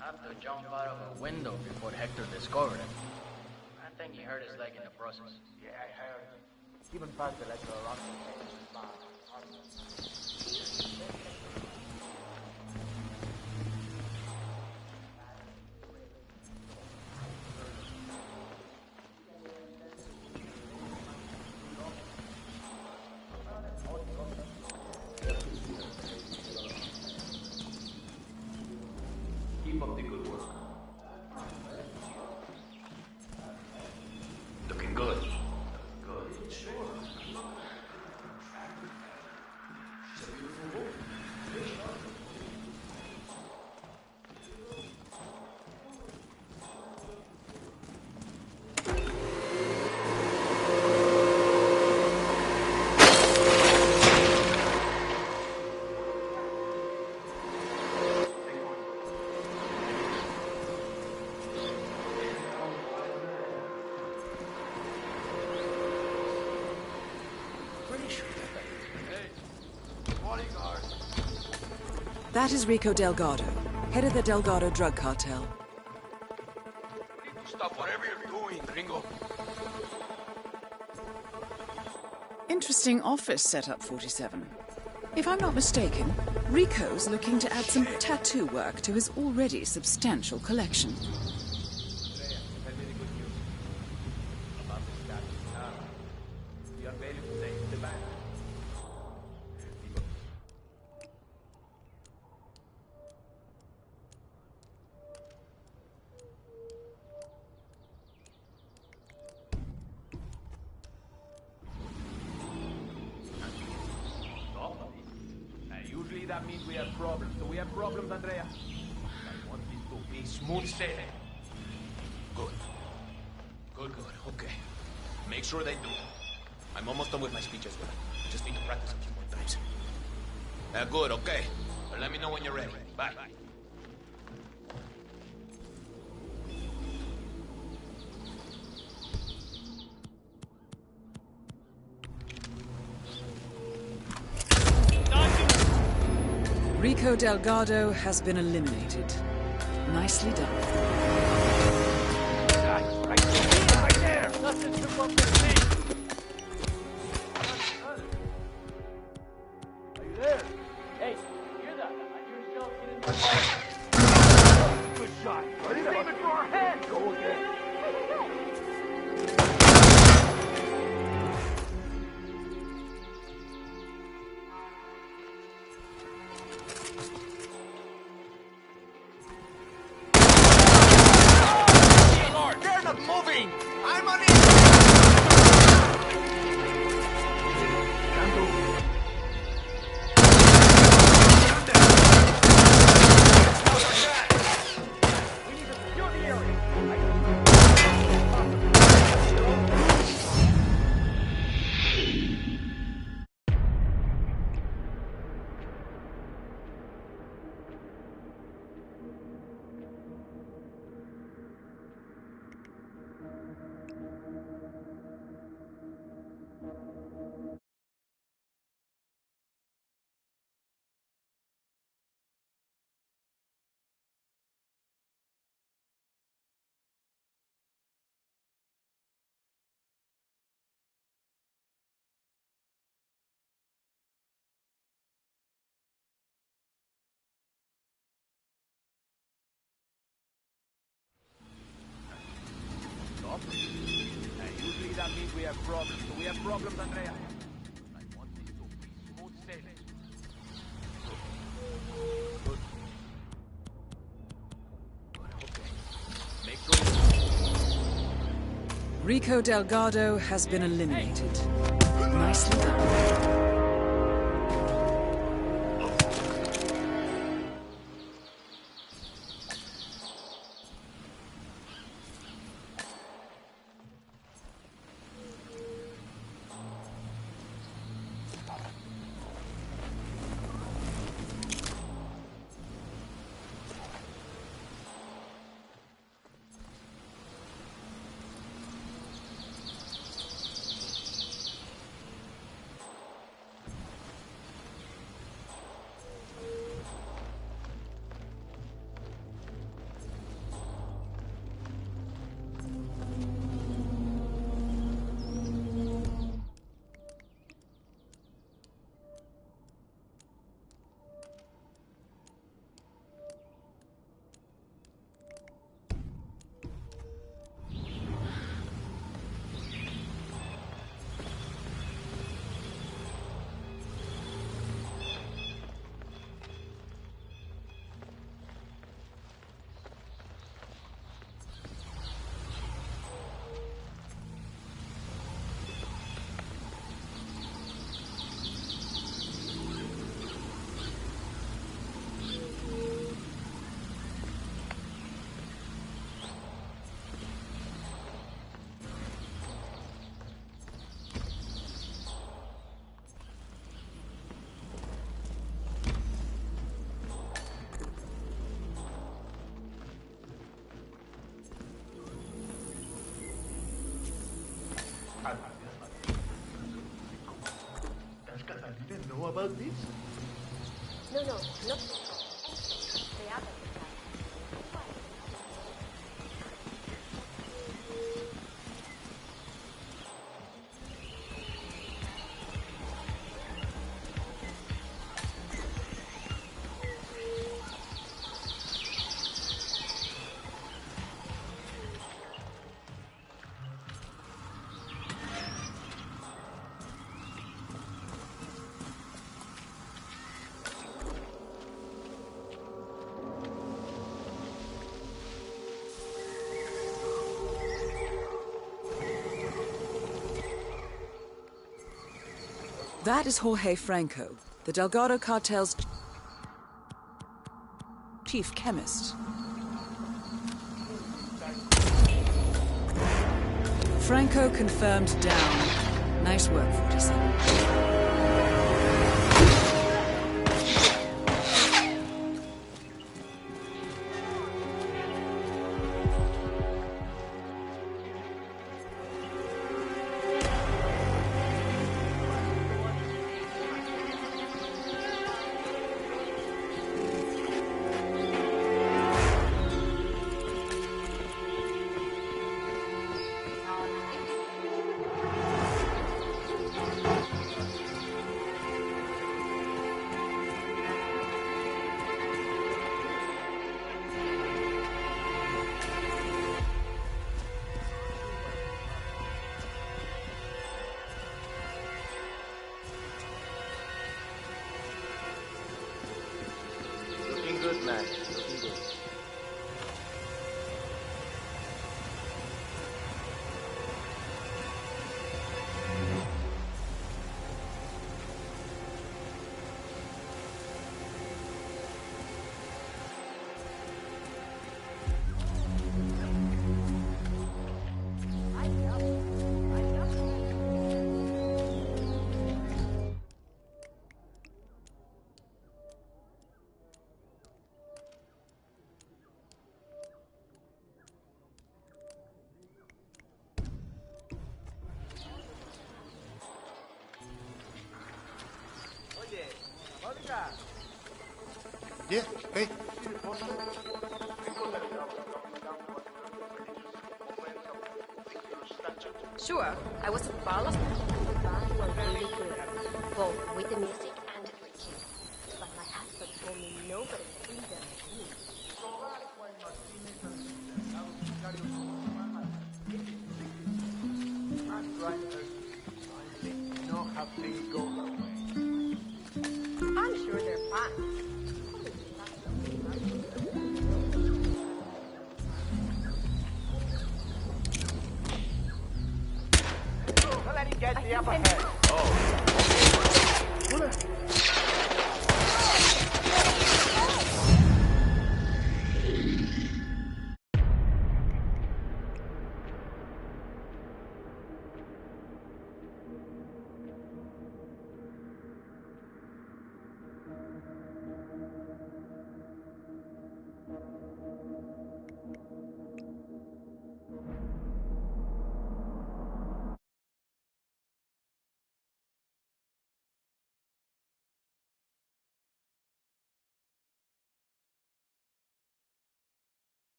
Had to jump out of a window before Hector discovered him. I think he hurt his leg in the process. Yeah, I heard. Even passed the letter around Keep up the good work. Looking good. Good. Sure. bodyguard. That is Rico Delgado, head of the Delgado drug cartel. Stop whatever you're doing, gringo. Interesting office setup, 47. If I'm not mistaken, Rico's looking to add some tattoo work to his already substantial collection. Usually that means we have problems. Do we have problems, Andrea? I want this to be smooth sailing. Good. Good. Okay. Make sure they do. I'm almost done with my speech as well. I just need to practice a few more times. Good, okay. But let me know when you're ready. Bye. Rico Delgado has been eliminated. Nicely done. Right there! Nothing to up with me! Are you there? Hey, hear that? I yourself getting good shot. Let's aim it for our head! Go again. Moving! I'm on it! Usually that means we have problems. Do we have problems, Andrea? I want this to be smooth sailing. Good. Okay. Make sure Rico Delgado has been eliminated. Nicely done. Does Catalina know about this? No, no, no. Stay out of the time. That is Jorge Franco, the Delgado cartel's chief chemist. Franco confirmed down. Nice work, 47. Looking good, man. Looking good. Yeah, hey. Sure, I was a ball of were really good, both with the music and the kids. But my husband told me nobody can them like me. Not have things go that way. I'm sure they're fine. Don't let him get the upper hand. Oh.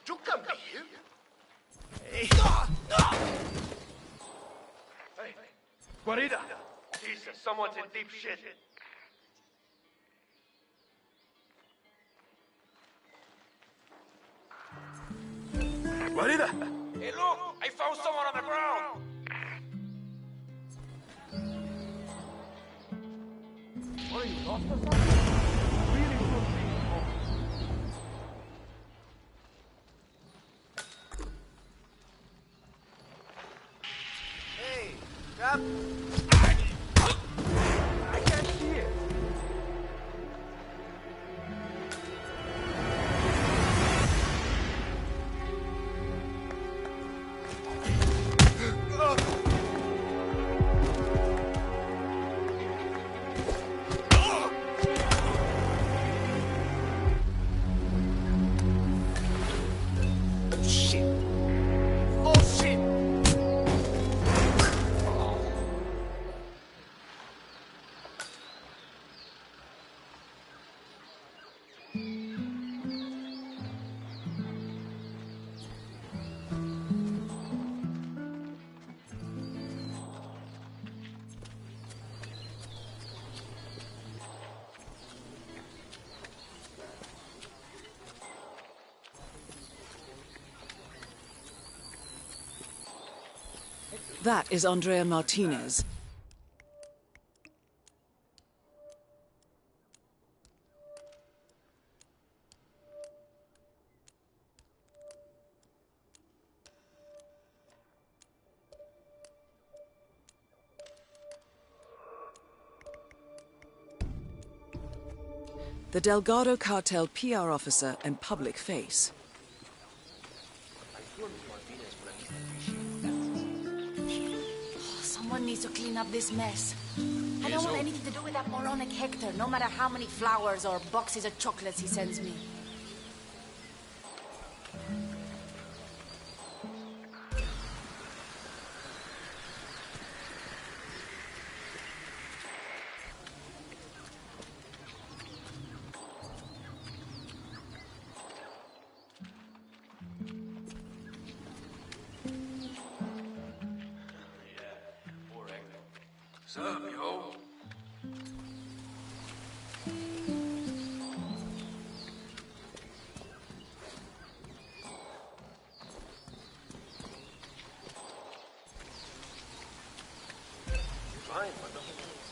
You come here. Hey, Guarida! Jesus, someone's in deep shit. Guarida! Hey, look! I found someone on the ground! What are you, lost or something? Really good people. Hey, grab... I can't see it. That is Andrea Martinez. The Delgado cartel PR officer and public face. Someone needs to clean up this mess. I don't want anything to do with that moronic Hector, no matter how many flowers or boxes of chocolates he sends me. What's up, yo? Fine, but nothing else.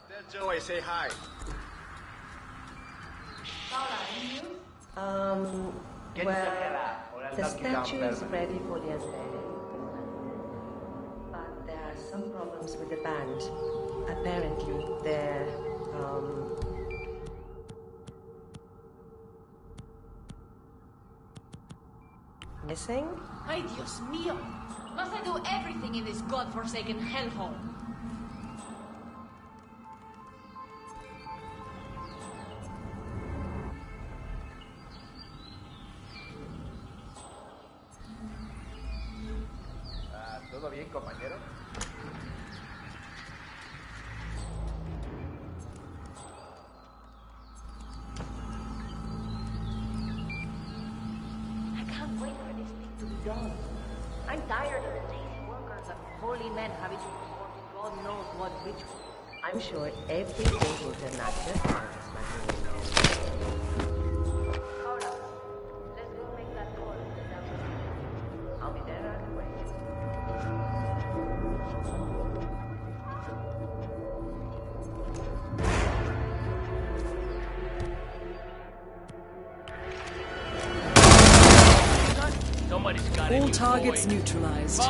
Tell Joey, say hi. Well, the statue is ready for the aesthetic. But there are some problems with the band. Apparently, they're, missing? Ay, Dios mío! Must I do everything in this godforsaken hellhole? ¿Todo bien, compañero? I can't wait for this thing to be done. I'm tired of the lazy workers and holy men having to perform God knows what ritual. I'm sure everything will turn out just fine as my Paula, let's go make that call. I'll be there right away. All targets neutralized.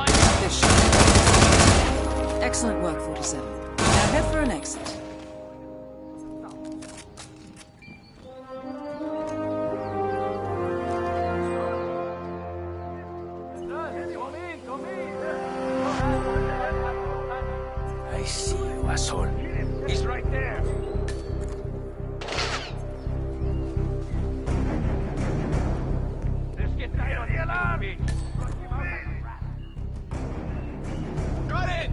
Excellent work, 47. Now head for an exit. I see you, asshole. He's right there. Let's get tight on the alarm. Got it!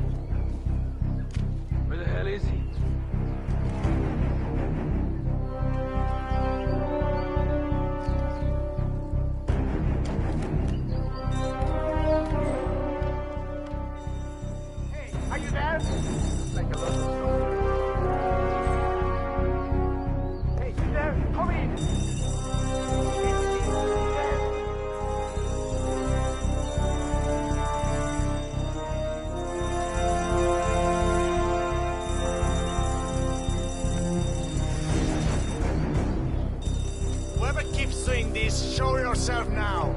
Where the hell is he? that? Like a local soldier. Hey, you there? Come in! Whoever keeps saying this, show yourself now!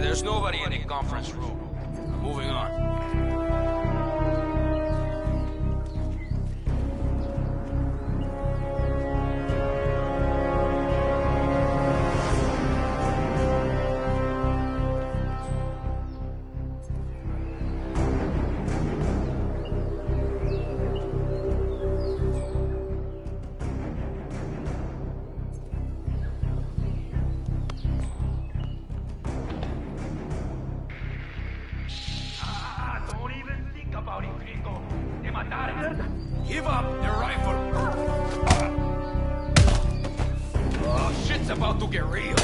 There's nobody in the conference room. I'm moving on. Give up the rifle! Oh, shit's about to get real.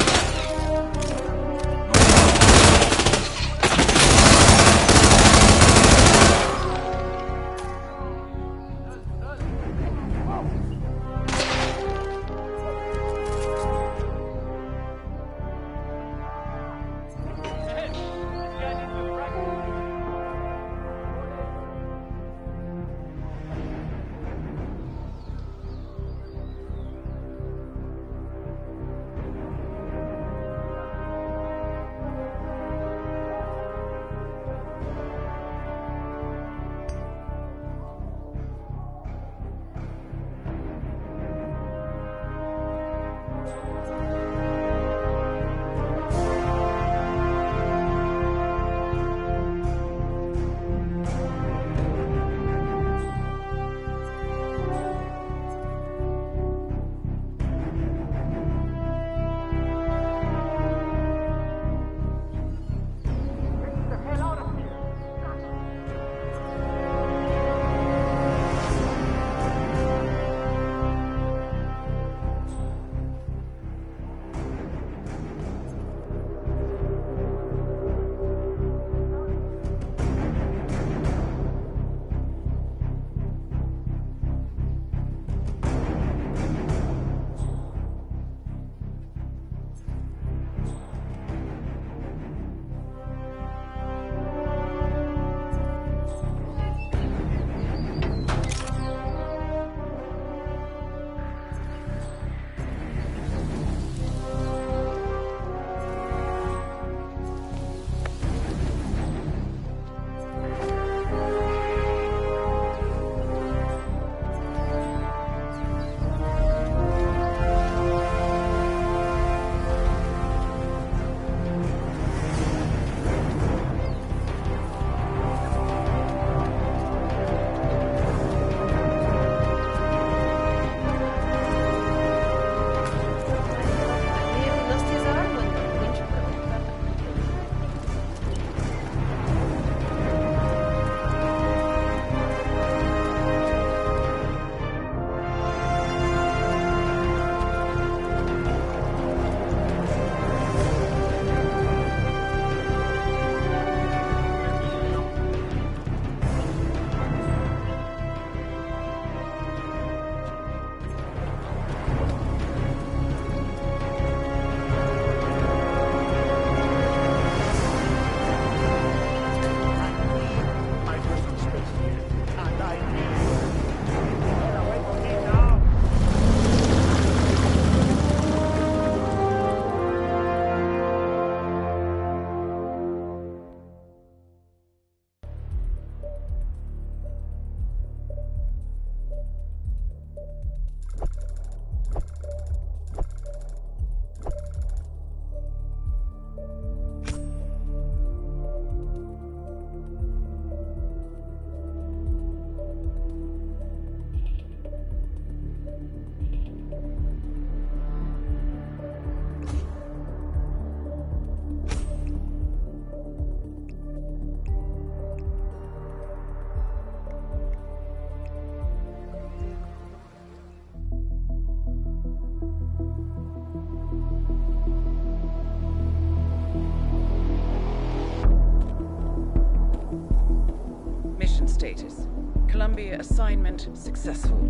Columbia assignment successful.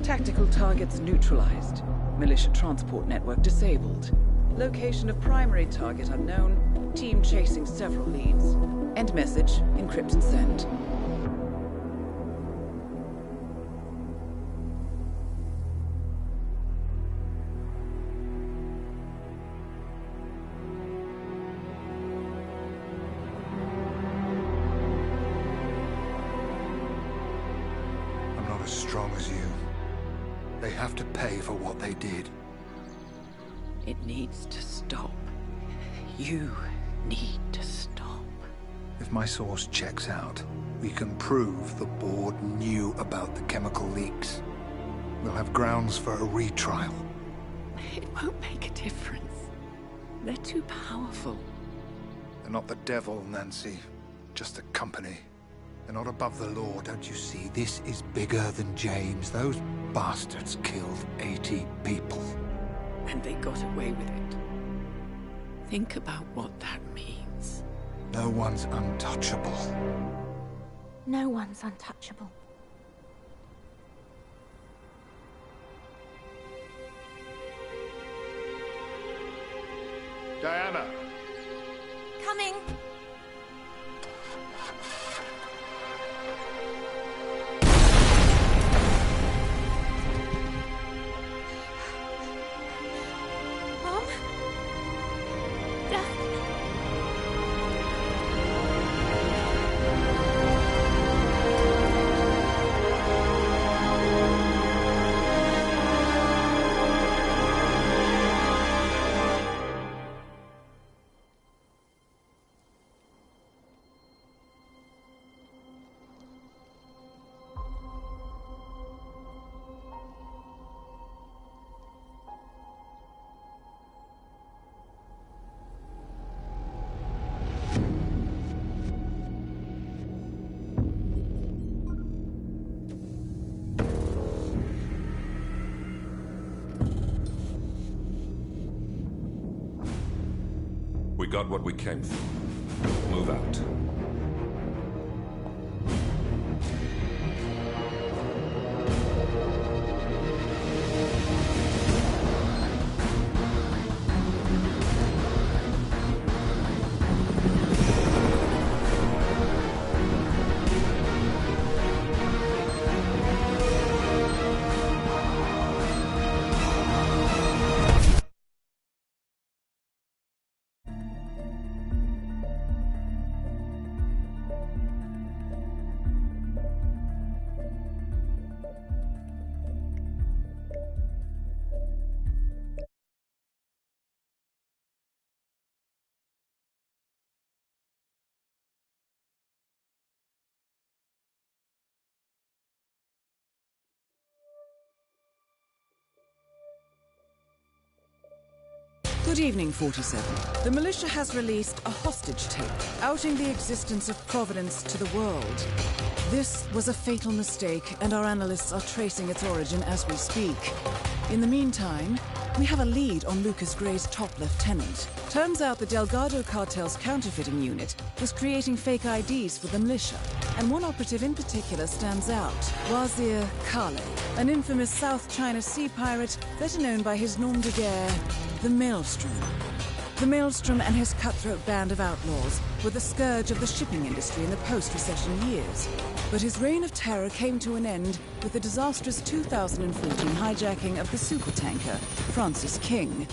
Tactical targets neutralized. Militia transport network disabled. Location of primary target unknown. Team chasing several leads. End message, encrypt and send. I'm not as strong as you. They have to pay for what they did. It needs to stop. You need to stop. If my source checks out, we can prove the board knew about the chemical leaks. We'll have grounds for a retrial. It won't make a difference. They're too powerful. They're not the devil, Nancy. Just a company. They're not above the law, don't you see? This is bigger than James. Those bastards killed 80 people. And they got away with it. Think about what that means. No one's untouchable. No one's untouchable. Diana! Coming! Mom? Dad? We got what we came for. Move out. Good evening, 47. The militia has released a hostage tape, outing the existence of Providence to the world. This was a fatal mistake, and our analysts are tracing its origin as we speak. In the meantime, we have a lead on Lucas Gray's top lieutenant. Turns out the Delgado cartel's counterfeiting unit was creating fake IDs for the militia, and one operative in particular stands out, Wazir Kale, an infamous South China Sea pirate better known by his nom de guerre, the Maelstrom. The Maelstrom and his cutthroat band of outlaws were the scourge of the shipping industry in the post-recession years. But his reign of terror came to an end with the disastrous 2014 hijacking of the supertanker, Francis King.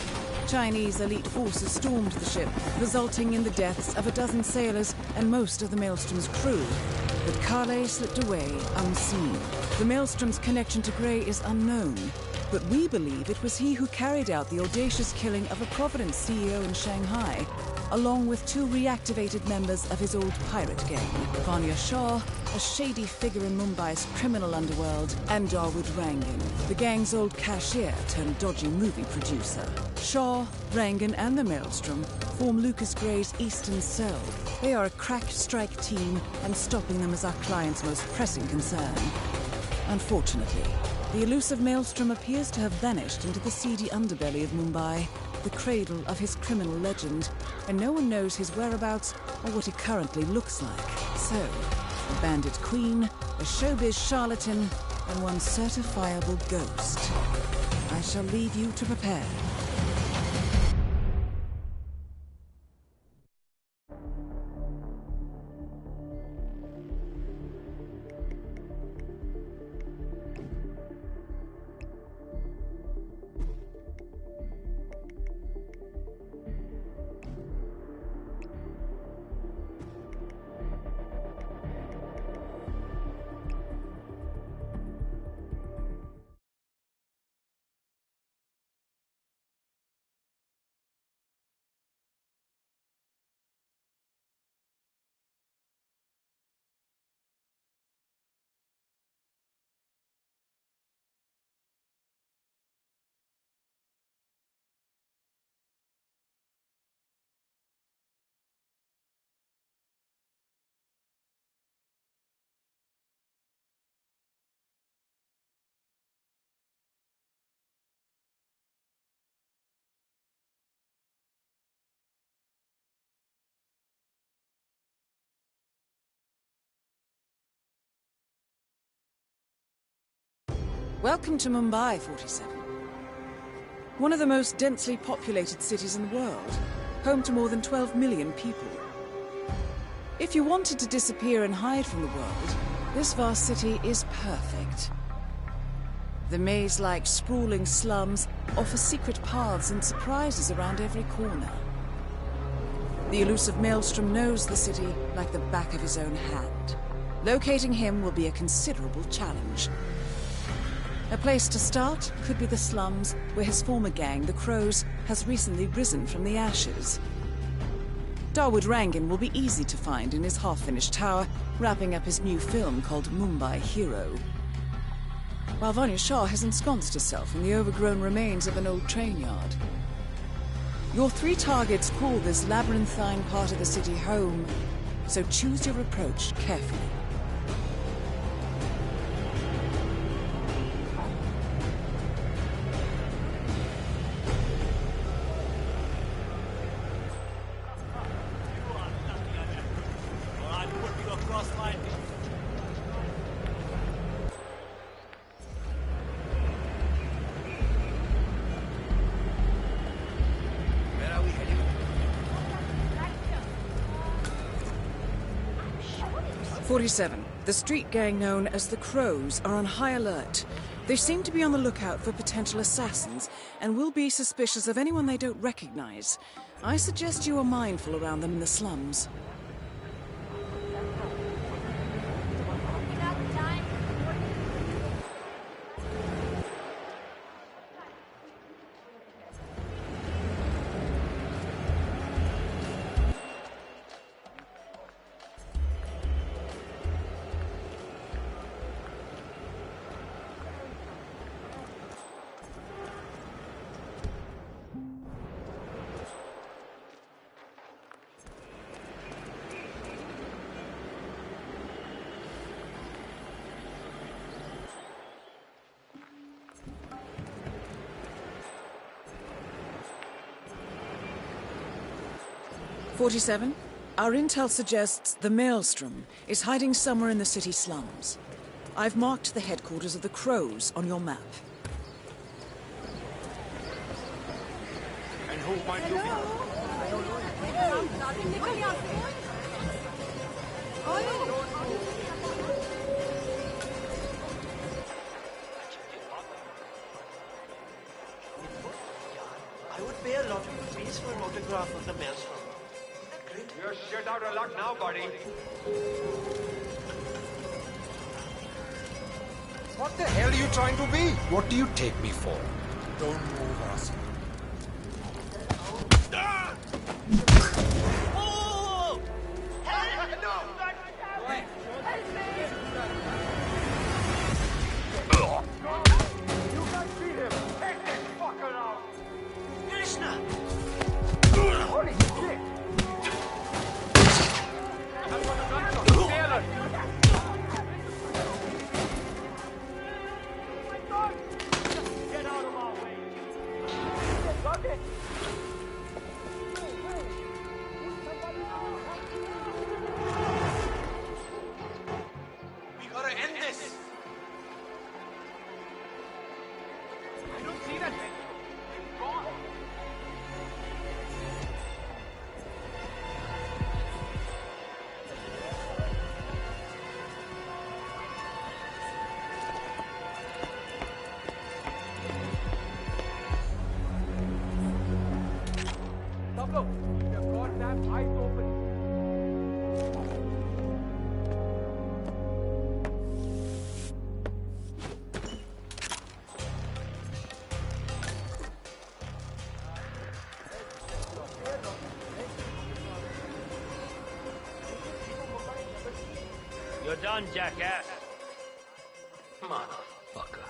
Chinese elite forces stormed the ship, resulting in the deaths of a dozen sailors and most of the Maelstrom's crew. But Kale slipped away unseen. The Maelstrom's connection to Gray is unknown, but we believe it was he who carried out the audacious killing of a Providence CEO in Shanghai, along with two reactivated members of his old pirate gang, Vanya Shah, a shady figure in Mumbai's criminal underworld, and Dawood Rangan, the gang's old cashier turned dodgy movie producer. Shah, Rangan, and the Maelstrom form Lucas Gray's Eastern Cell. They are a crack strike team, and stopping them is our client's most pressing concern. Unfortunately, the elusive Maelstrom appears to have vanished into the seedy underbelly of Mumbai, the cradle of his criminal legend, and no one knows his whereabouts or what he currently looks like. So, the Bandit Queen a showbiz charlatan, and one certifiable ghost. I shall leave you to prepare. Welcome to Mumbai, 47. One of the most densely populated cities in the world, home to more than 12 million people. If you wanted to disappear and hide from the world, this vast city is perfect. The maze-like sprawling slums offer secret paths and surprises around every corner. The elusive Maelstrom knows the city like the back of his own hand. Locating him will be a considerable challenge. A place to start could be the slums, where his former gang, the Crows, has recently risen from the ashes. Dawood Rangan will be easy to find in his half-finished tower, wrapping up his new film called Mumbai Hero. While Vanya Shah has ensconced herself in the overgrown remains of an old train yard. Your three targets call this labyrinthine part of the city home, so choose your approach carefully. Where are we heading? 47. The street gang known as the Crows are on high alert. They seem to be on the lookout for potential assassins and will be suspicious of anyone they don't recognize. I suggest you are mindful around them in the slums. "47, our intel suggests the Maelstrom is hiding somewhere in the city slums. I've marked the headquarters of the Crows on your map. And who might you be? I would pay a lot of rupees for an autograph of the Maelstrom. You're shit out of luck now, buddy. What the hell are you trying to be? What do you take me for? Don't move us. Oh! Help! No! You guys see him! Take this fucker out! Krishna! Holy shit! That's what the gun's on. Stay alert! Get out of our way! Got it! We gotta end I don't see that thing. It's gone. Pablo, keep your goddamn eyes open. You're done, jackass. Motherfucker.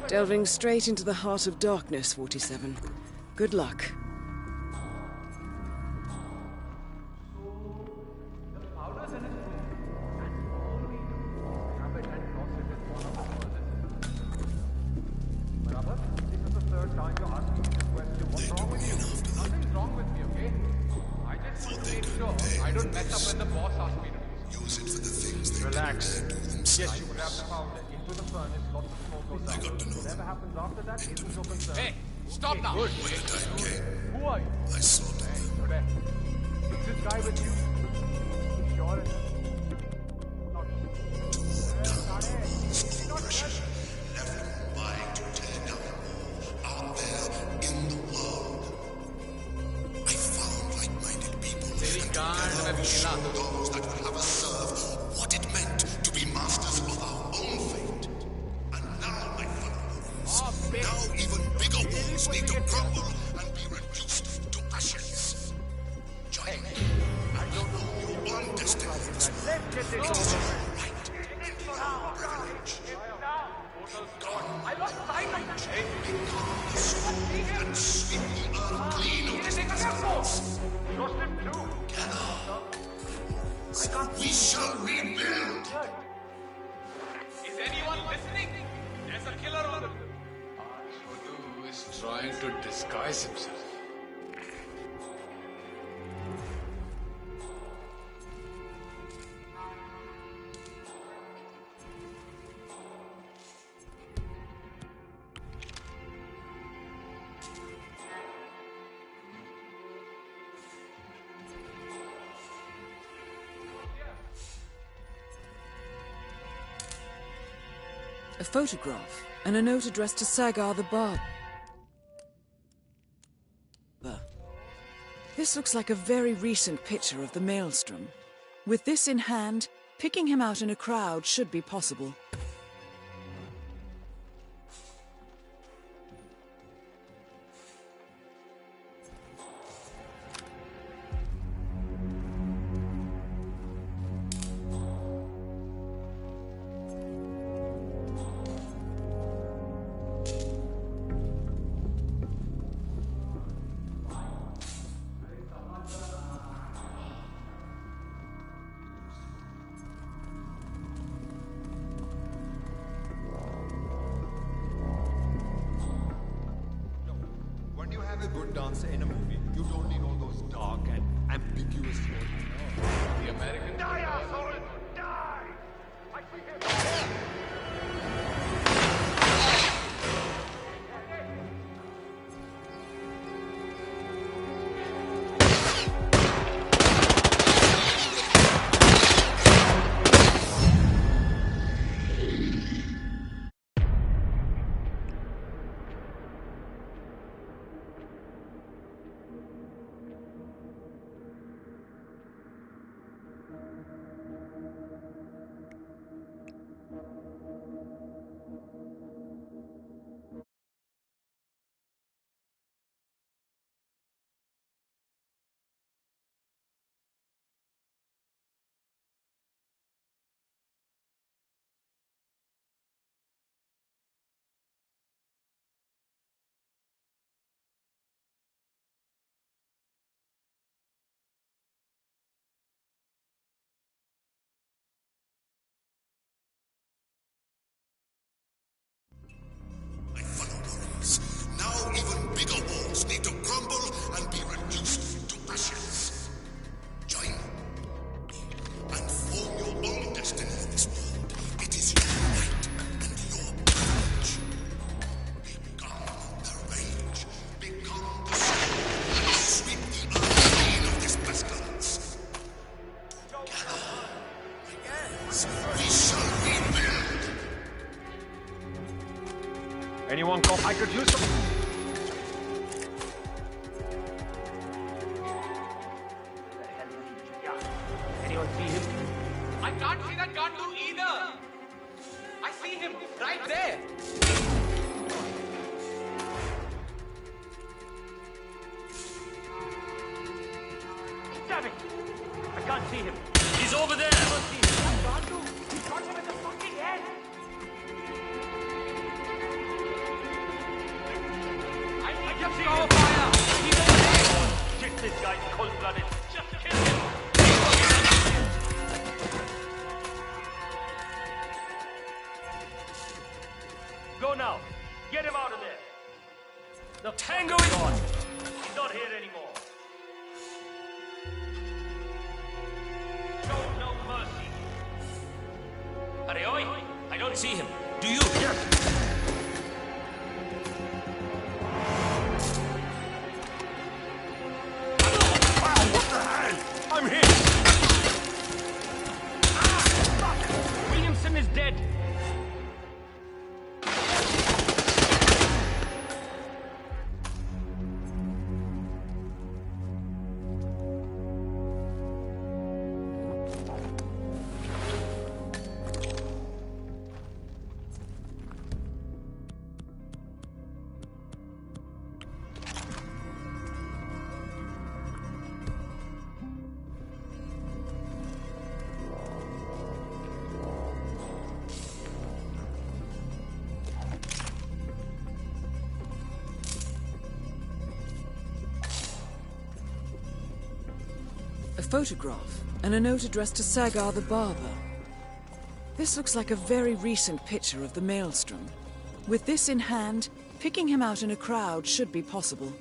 Delving straight into the heart of darkness, 47. Good luck. I don't mess up when the boss asks me to. Use it for the things they relax. Yes, you grab the powder into the furnace, lots of smoke goes out. Whatever happens after that isn't your concern. Hey, stop now! Good. Who are you? I slaughtered them. Correct. Is this guy with you? Sure. Not. Never mind to tear down out there in the world. I found like-minded people, and together we showed those that would have us serve what it meant to be masters of our own fate. And now, my fellow wolves, now even bigger wolves need to crumble and be reduced to ashes. Join me. I don't know your one destiny. It is your right and your privilege. I lost sight of the thing. Become the sword and sweep the earth clean of this pestilence. Lost him too. Together, we shall rebuild. Is anyone listening? There's a killer on the... Shodu is trying to disguise himself. A photograph and a note addressed to Sagar the Barber. This looks like a very recent picture of the Maelstrom. With this in hand, picking him out in a crowd should be possible. When you have a good dancer in a movie, you don't need all those dark and ambiguous words. The American... Die, asshole! Die! I see him! ruins, we shall rebuild. Anyone call? I could use some. Anyone see him? I can't see that Gandu either. I see him right there. Damn it! I can't see him. He's over there. I can't see him. Gandu! He shot him in the fucking head. I just see him. Fire! He's over there. Shit, this guy's cold-blooded. Just kill him. Go now. Get him out of there. The Tango is gone. He's not here anymore. Show no mercy. Areoi, I don't see him. Do you? I'm hit! Fuck! Williamson is dead! A photograph and a note addressed to Sagar the barber. This looks like a very recent picture of the Maelstrom. With this in hand, picking him out in a crowd should be possible.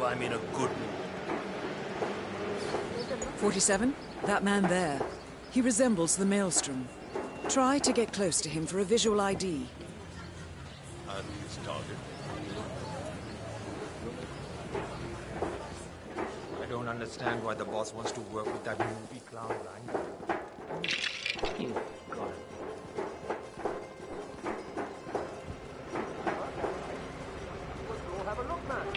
I'm in a good mood. 47? That man there. He resembles the Maelstrom. Try to get close to him for a visual ID. And his target? I don't understand why the boss wants to work with that movie clown, right? You got it. Go have a look, man.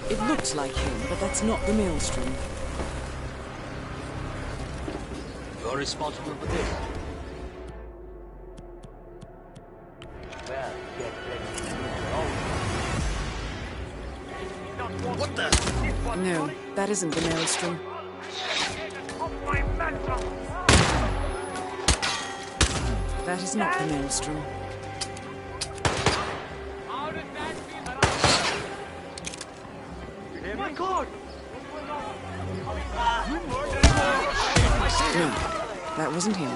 It looks like him, but that's not the Maelstrom. You're responsible for this. Well, get ready. What the? No, that isn't the Maelstrom. That is not the Maelstrom. My God! No, that wasn't him.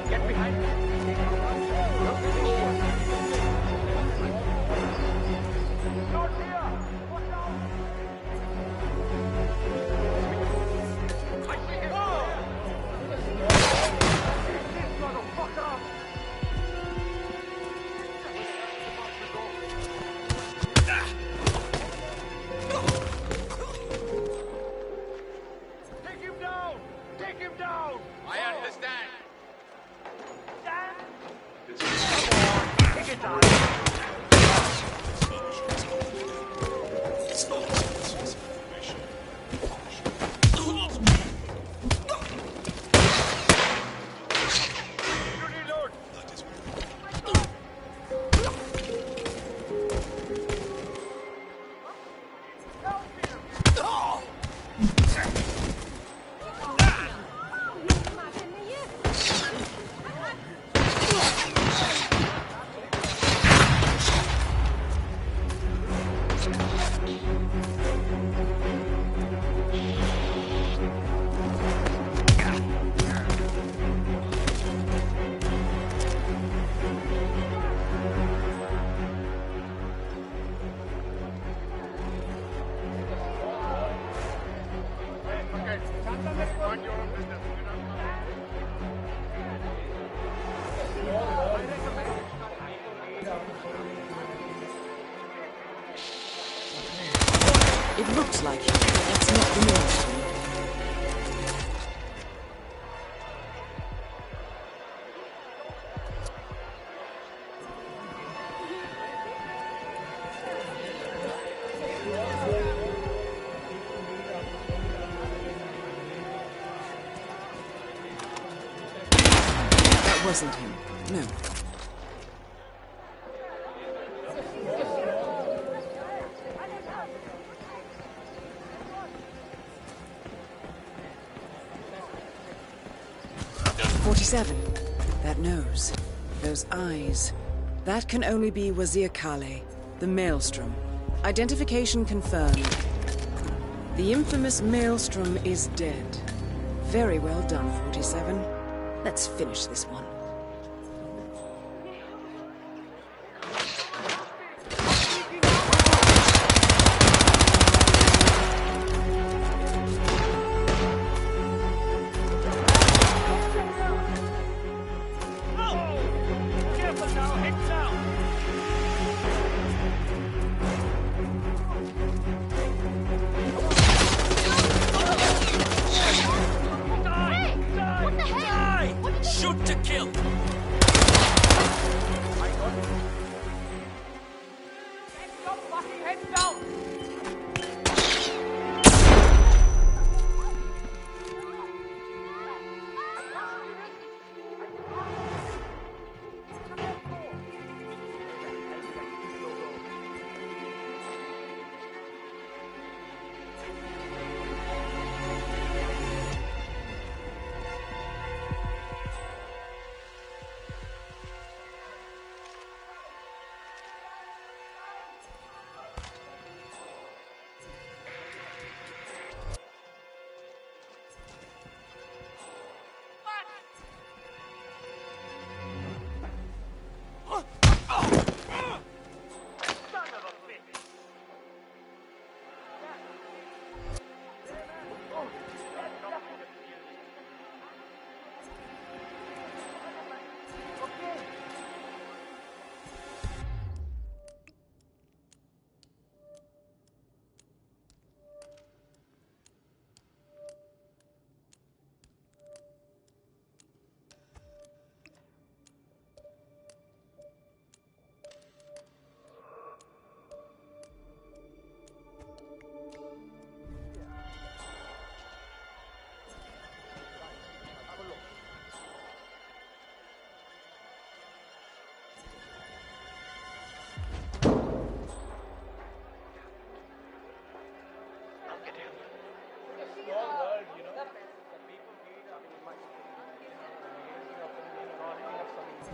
Get behind me. It looks like him, but that's not the Maelstrom. That wasn't him. No. That nose, those eyes. That can only be Wazir Kale, the Maelstrom. Identification confirmed. The infamous Maelstrom is dead. Very well done, 47. Let's finish this one.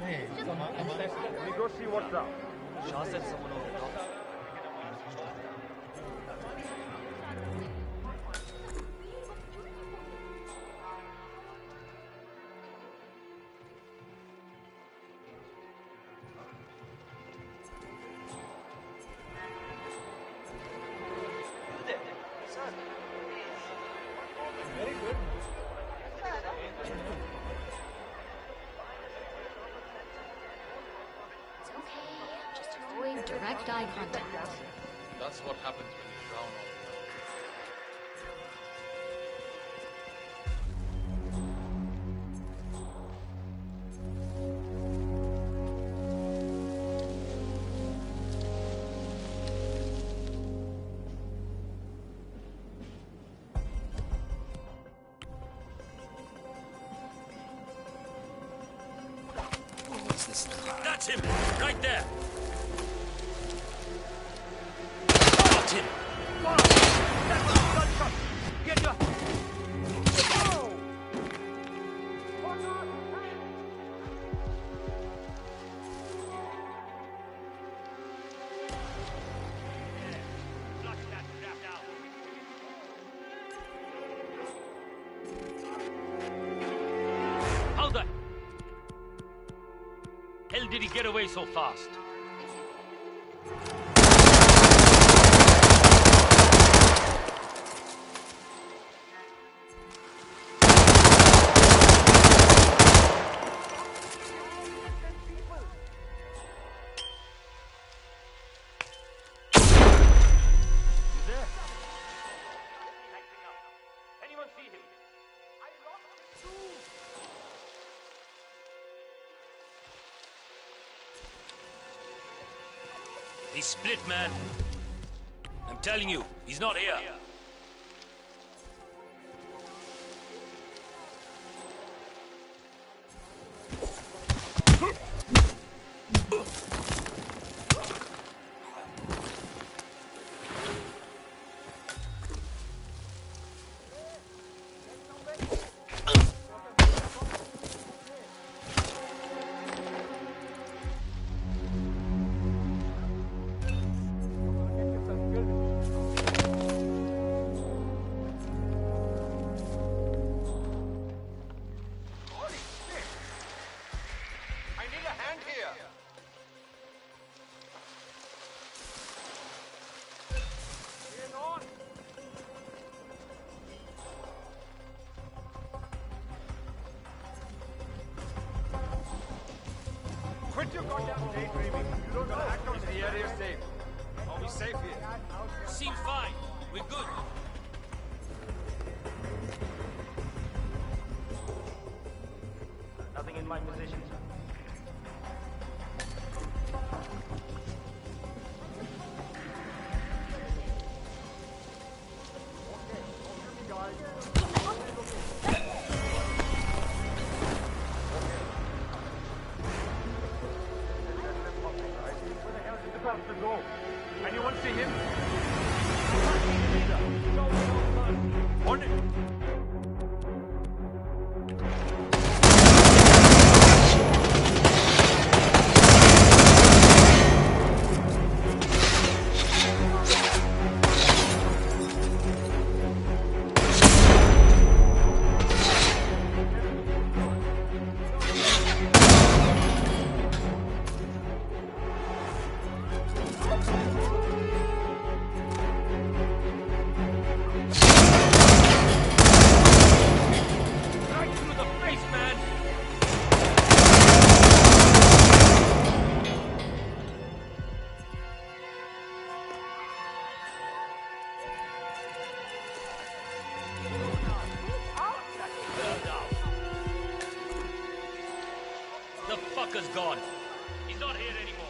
Hey, let me go see what's up. Shah said someone over the top. Very good. It's okay. Just avoid direct eye contact. That's what happens when you drown all That's him! Right there! Got him! That was a gunshot! Get your... Whoa! How the hell did he get away so fast? He's split, man. I'm telling you, he's not here. Quit your goddamn daydreaming. You don't know act on the area safe. Are we safe here? Seems fine. We're good. Nothing in my position, sir. Anyone see him? On it! The fucker's gone. He's not here anymore.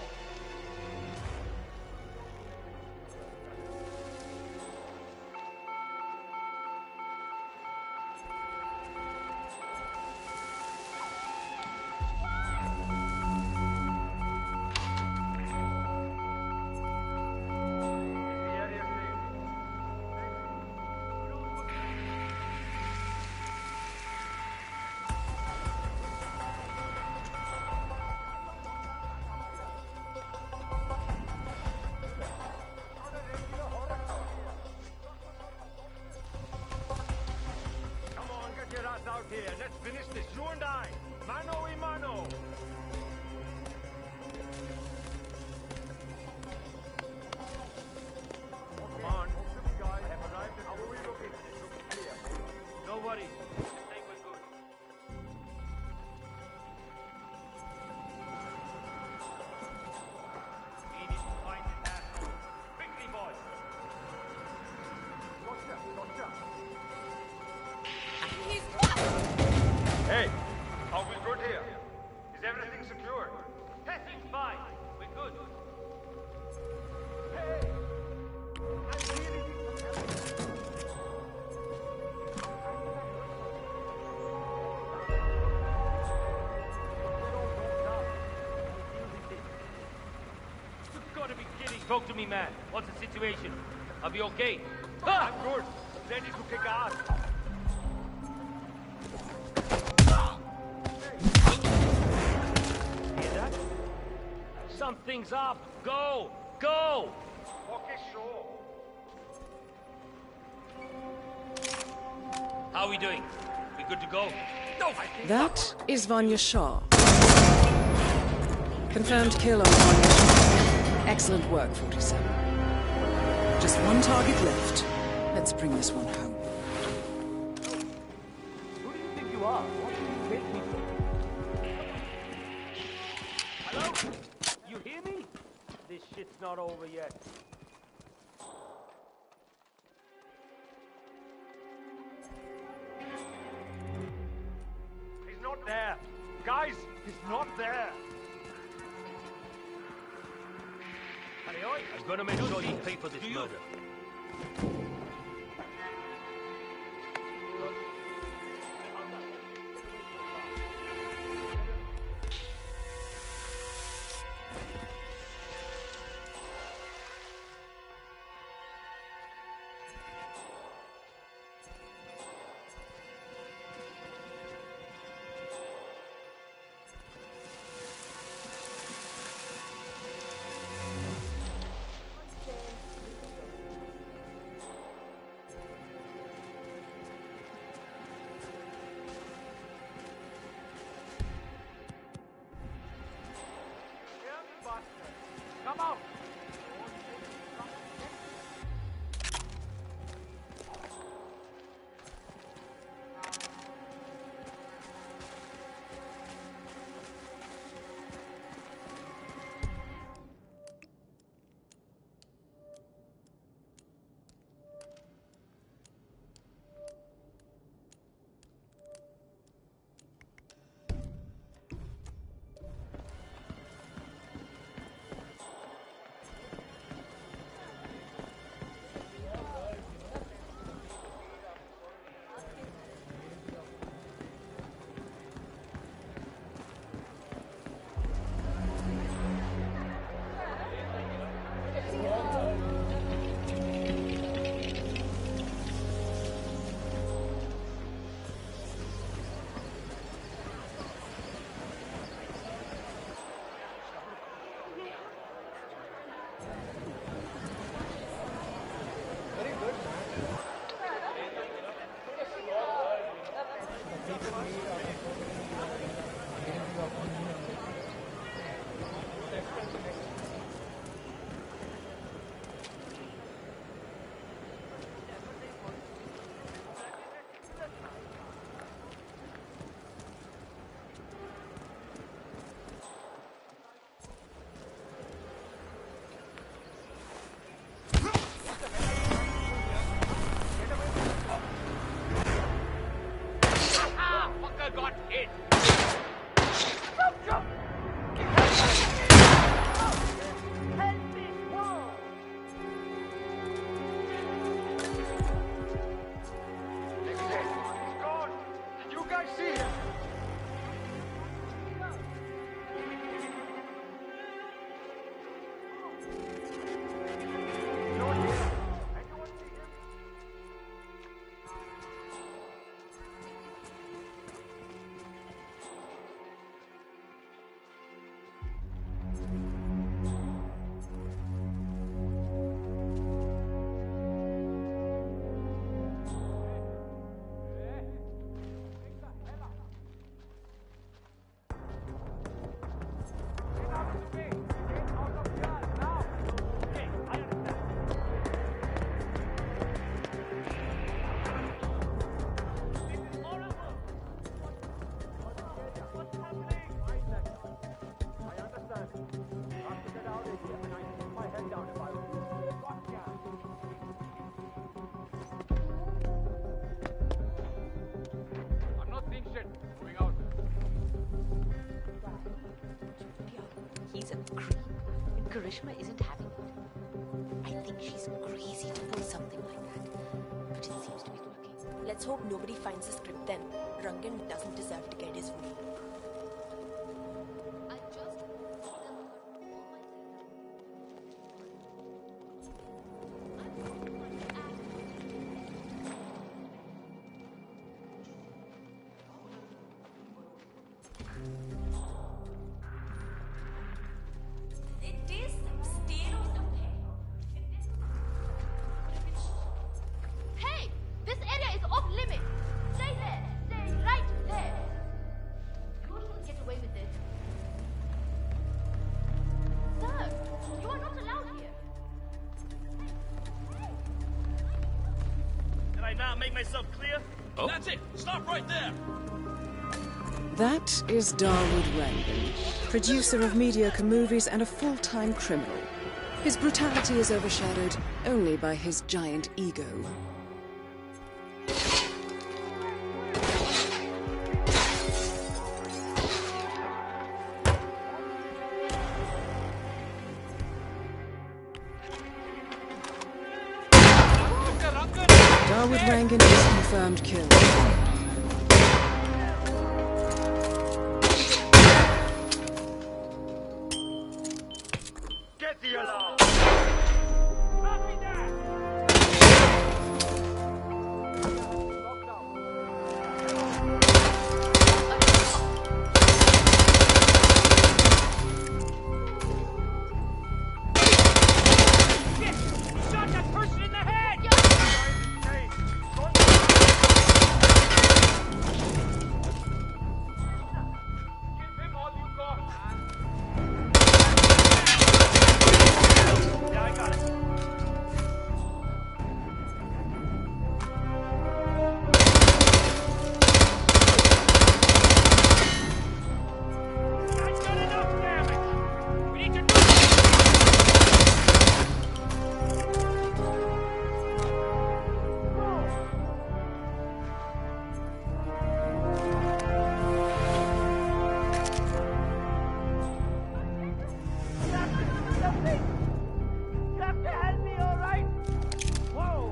Out here. Let's finish this. You and I. Mano y mano. Come on. I have arrived at our location. It looks clear. No worries. I think we're good. We need to find this asshole. Quickly, boys. Gotcha. Hey, are we good here? Is everything secured? Everything's fine. We're good. Hey! I really need some help. You've got to be kidding. Talk to me, man. What's the situation? I'll be okay. I'm good. Ready to kick ass. Something's up! Go! Go! Okay, sure. How are we doing? We good to go? No! That is Vanya Shah. Confirmed kill on Vanya Shah. Excellent work, 47. Just one target left. Let's bring this one home. Who do you think you are? What do you make me for? Hello? You hear me? This shit's not over yet. He's not there. Guys, he's not there. I'm gonna make sure you pay for this murder. Come out! He's a creep, and Karishma isn't having it. I think she's crazy to pull something like that, but it seems to be working. Let's hope nobody finds the script then. Rangan doesn't deserve to get his way. Hey! This area is off limits! Stay there! Stay right there! You shouldn't get away with this. Sir! You are not allowed here! Did I not make myself clear? Oh. That's it! Stop right there! That is Dawood Rangan, producer of mediocre movies and a full-time criminal. His brutality is overshadowed only by his giant ego. Dawood Rangan is confirmed killed. Get the alarm! Shot that person in the head! Give him all you got, man. Yeah, I got it. I've done enough damage. We need to You have to help me, all right? Whoa!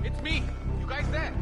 It's me. You guys there?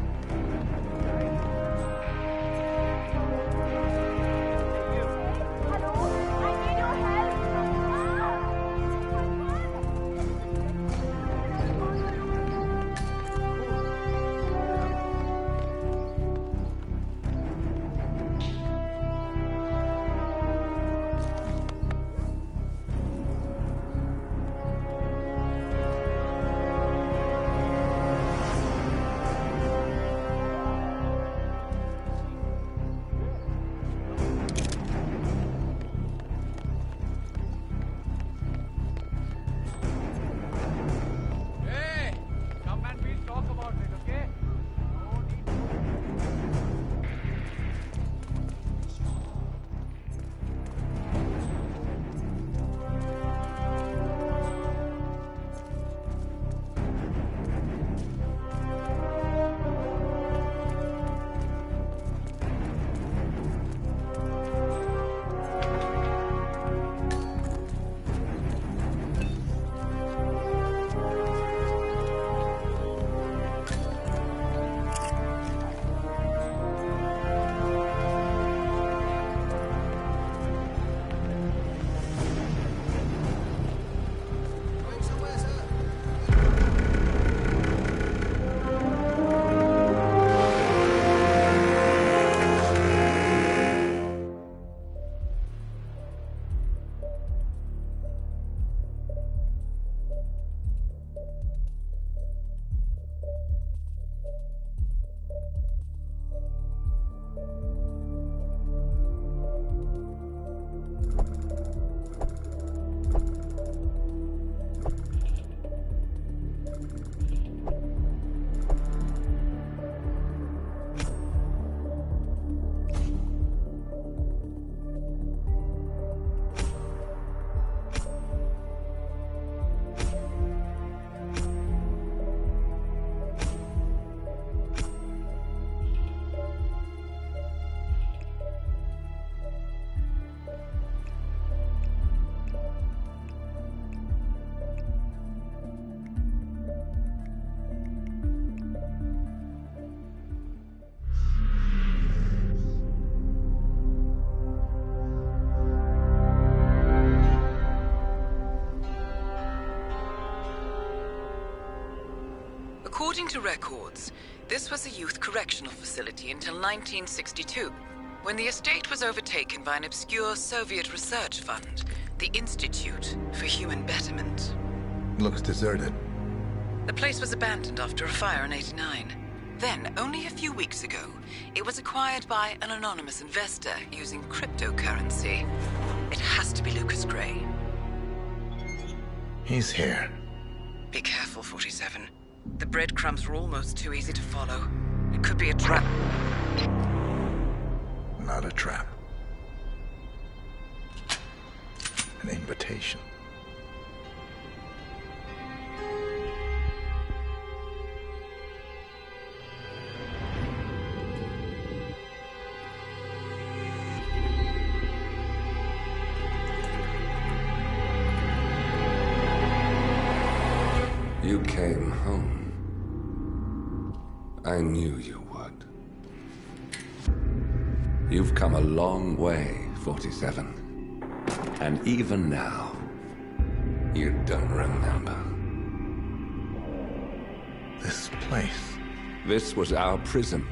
Hey, come and we'll talk about it, okay? According to records, this was a youth correctional facility until 1962, when the estate was overtaken by an obscure Soviet research fund, the Institute for Human Betterment. Looks deserted. The place was abandoned after a fire in '89. Then, only a few weeks ago, it was acquired by an anonymous investor using cryptocurrency. It has to be Lucas Gray. He's here. Be careful, 47. The breadcrumbs were almost too easy to follow. It could be a trap. Not a trap. An invitation. You came home. I knew you would. You've come a long way, 47. And even now, you don't remember. This place. This was our prison,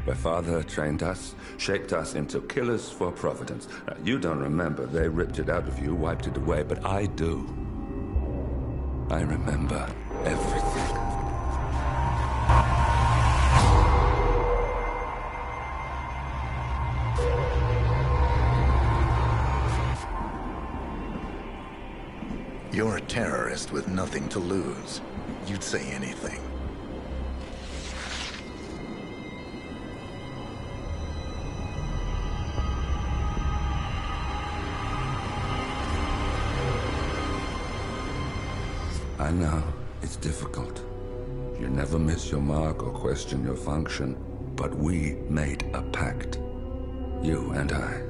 where Father trained us, shaped us into killers for Providence. You don't remember. They ripped it out of you, wiped it away, but I do. I remember everything. You're a terrorist with nothing to lose. You'd say anything. I know, it's difficult. You never miss your mark or question your function, but we made a pact. You and I.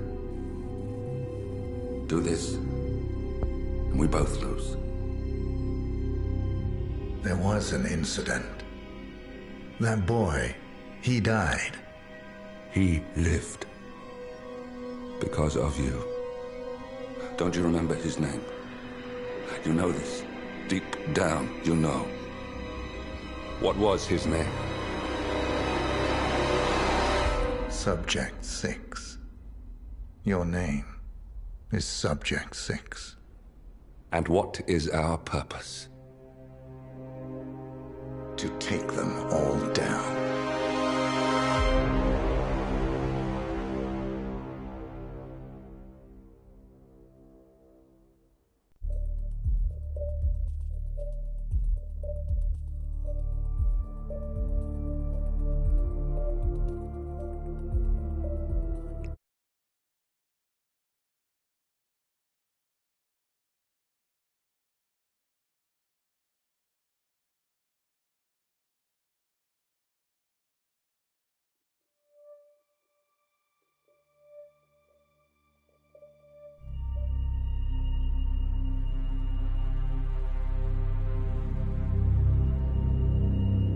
Do this, and we both lose. There was an incident. That boy, he died. He lived. Because of you. Don't you remember his name? You know this. Deep down, you know. What was his name? Subject 6. Your name is Subject 6. And what is our purpose? To take them all down.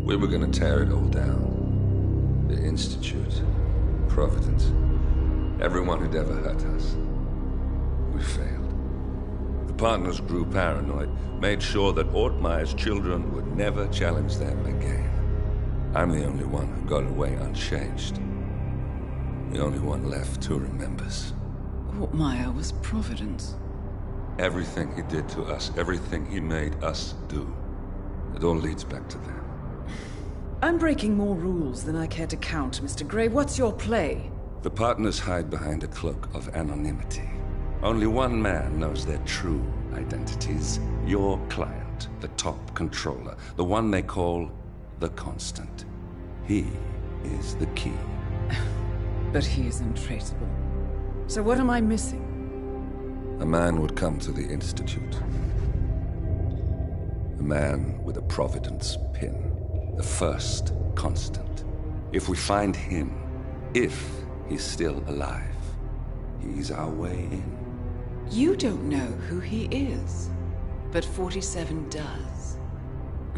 We were gonna tear it all down. The Institute, Providence, everyone who'd ever hurt us. We failed. The partners grew paranoid, made sure that Ortmeyer's children would never challenge them again. I'm the only one who got away unchanged. The only one left who remembers. Ortmeyer was Providence. Everything he did to us, everything he made us do, it all leads back to them. I'm breaking more rules than I care to count, Mr. Gray. What's your play? The partners hide behind a cloak of anonymity. Only one man knows their true identities. Your client, the top controller, the one they call the Constant. He is the key. But he is untraceable. So what am I missing? A man would come to the Institute. A man with a Providence pin. The first Constant. If we find him, if he's still alive, he's our way in. You don't know who he is, but 47 does.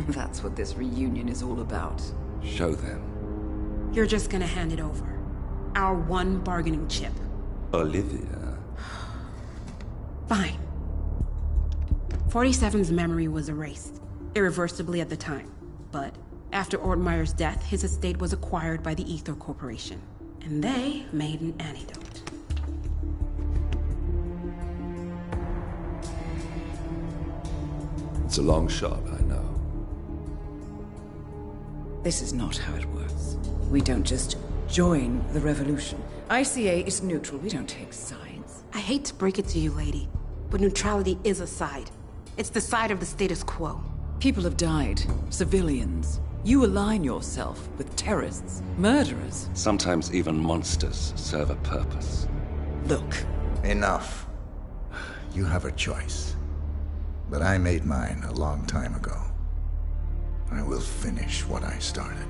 That's what this reunion is all about. Show them. You're just gonna hand it over. Our one bargaining chip. Olivia. Fine. 47's memory was erased, irreversibly at the time, but after Ortmeyer's death, his estate was acquired by the Ether Corporation, and they made an antidote. It's a long shot, I know. This is not how it works. We don't just join the revolution. ICA is neutral. We don't take sides. I hate to break it to you, lady, but neutrality is a side. It's the side of the status quo. People have died. Civilians. You align yourself with terrorists, murderers. Sometimes even monsters serve a purpose. Look. Enough. You have a choice. But I made mine a long time ago. I will finish what I started.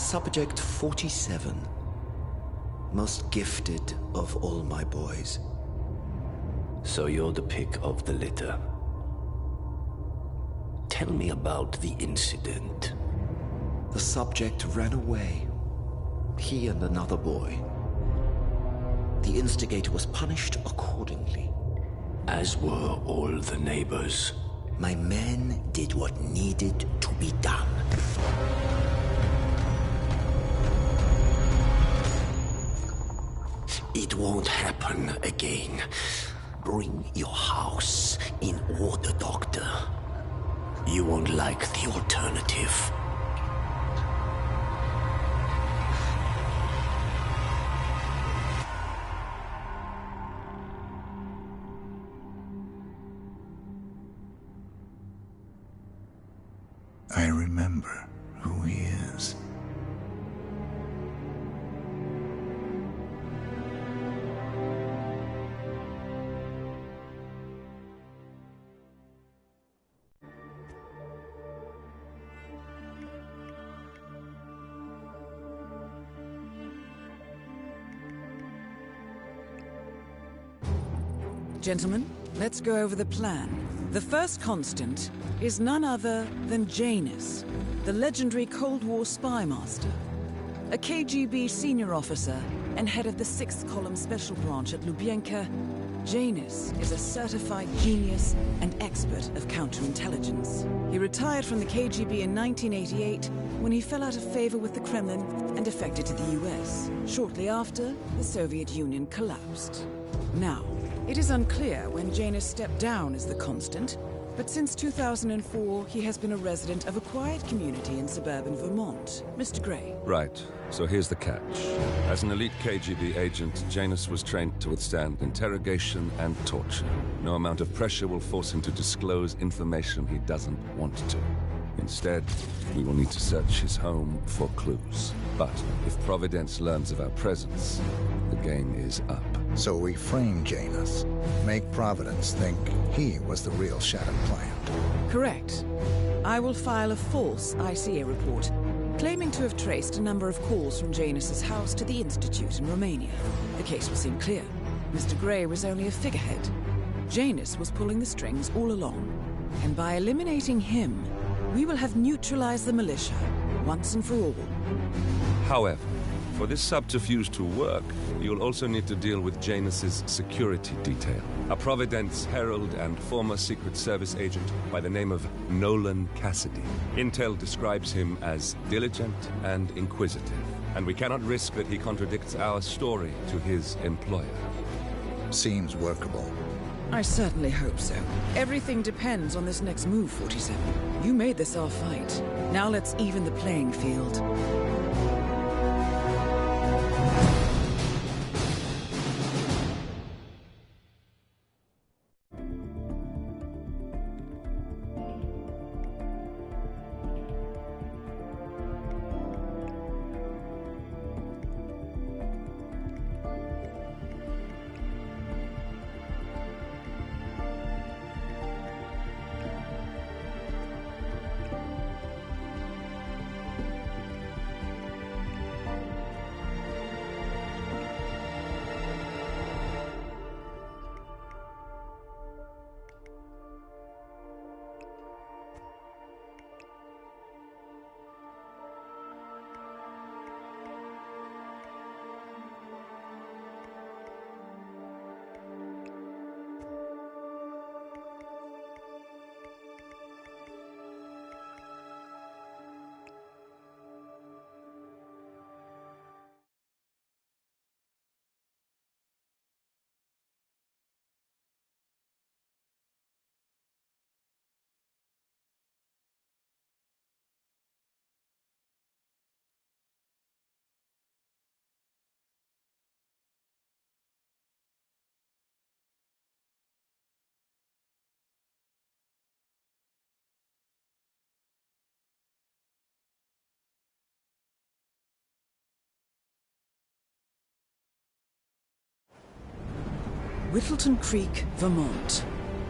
Subject 47. Most gifted of all my boys. So you're the pick of the litter. Tell me about the incident. The subject ran away. He and another boy. The instigator was punished accordingly. As were all the neighbors. My men did what needed to be done. It won't happen again. Bring your house in order, Doctor. You won't like the alternative. I remember who he is. Gentlemen, let's go over the plan. The first constant is none other than Janus, the legendary Cold War spy master, a KGB senior officer and head of the 6th Column Special Branch at Lubyanka. Janus is a certified genius and expert of counterintelligence. He retired from the KGB in 1988 when he fell out of favor with the Kremlin and defected to the US. Shortly after, the Soviet Union collapsed. Now, it is unclear when Janus stepped down as the constant, but since 2004, he has been a resident of a quiet community in suburban Vermont. Mr. Gray. Right. So here's the catch. As an elite KGB agent, Janus was trained to withstand interrogation and torture. No amount of pressure will force him to disclose information he doesn't want to. Instead, we will need to search his home for clues. But if Providence learns of our presence, the game is up. So we frame Janus, make Providence think he was the real Shattered Plant. Correct. I will file a false ICA report, claiming to have traced a number of calls from Janus's house to the Institute in Romania. The case will seem clear. Mr. Gray was only a figurehead. Janus was pulling the strings all along. And by eliminating him, we will have neutralized the militia, once and for all. However, for this subterfuge to work, you'll also need to deal with Janus's security detail. A Providence herald and former Secret Service agent by the name of Nolan Cassidy. Intel describes him as diligent and inquisitive, and we cannot risk that he contradicts our story to his employer. Seems workable. I certainly hope so. Everything depends on this next move, 47. You made this our fight. Now let's even the playing field. Whittleton Creek, Vermont.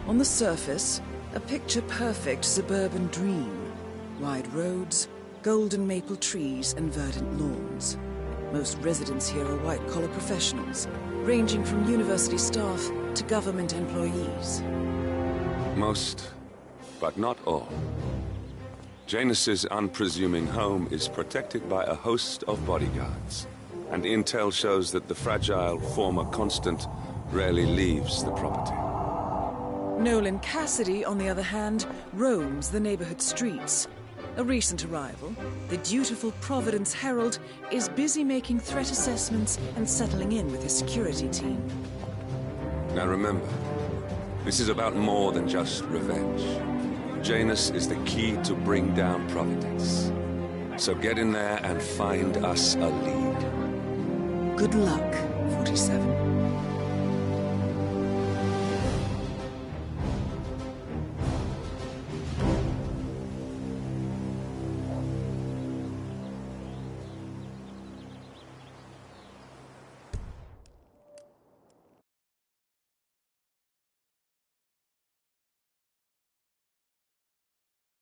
On the surface, a picture-perfect suburban dream. Wide roads, golden maple trees and verdant lawns. Most residents here are white-collar professionals, ranging from university staff to government employees. Most, but not all. Janus's unpresuming home is protected by a host of bodyguards, and intel shows that the fragile former Constant rarely leaves the property. Nolan Cassidy, on the other hand, roams the neighborhood streets. A recent arrival, the dutiful Providence Herald is busy making threat assessments and settling in with his security team. Now remember, this is about more than just revenge. Janus is the key to bring down Providence. So get in there and find us a lead. Good luck, 47.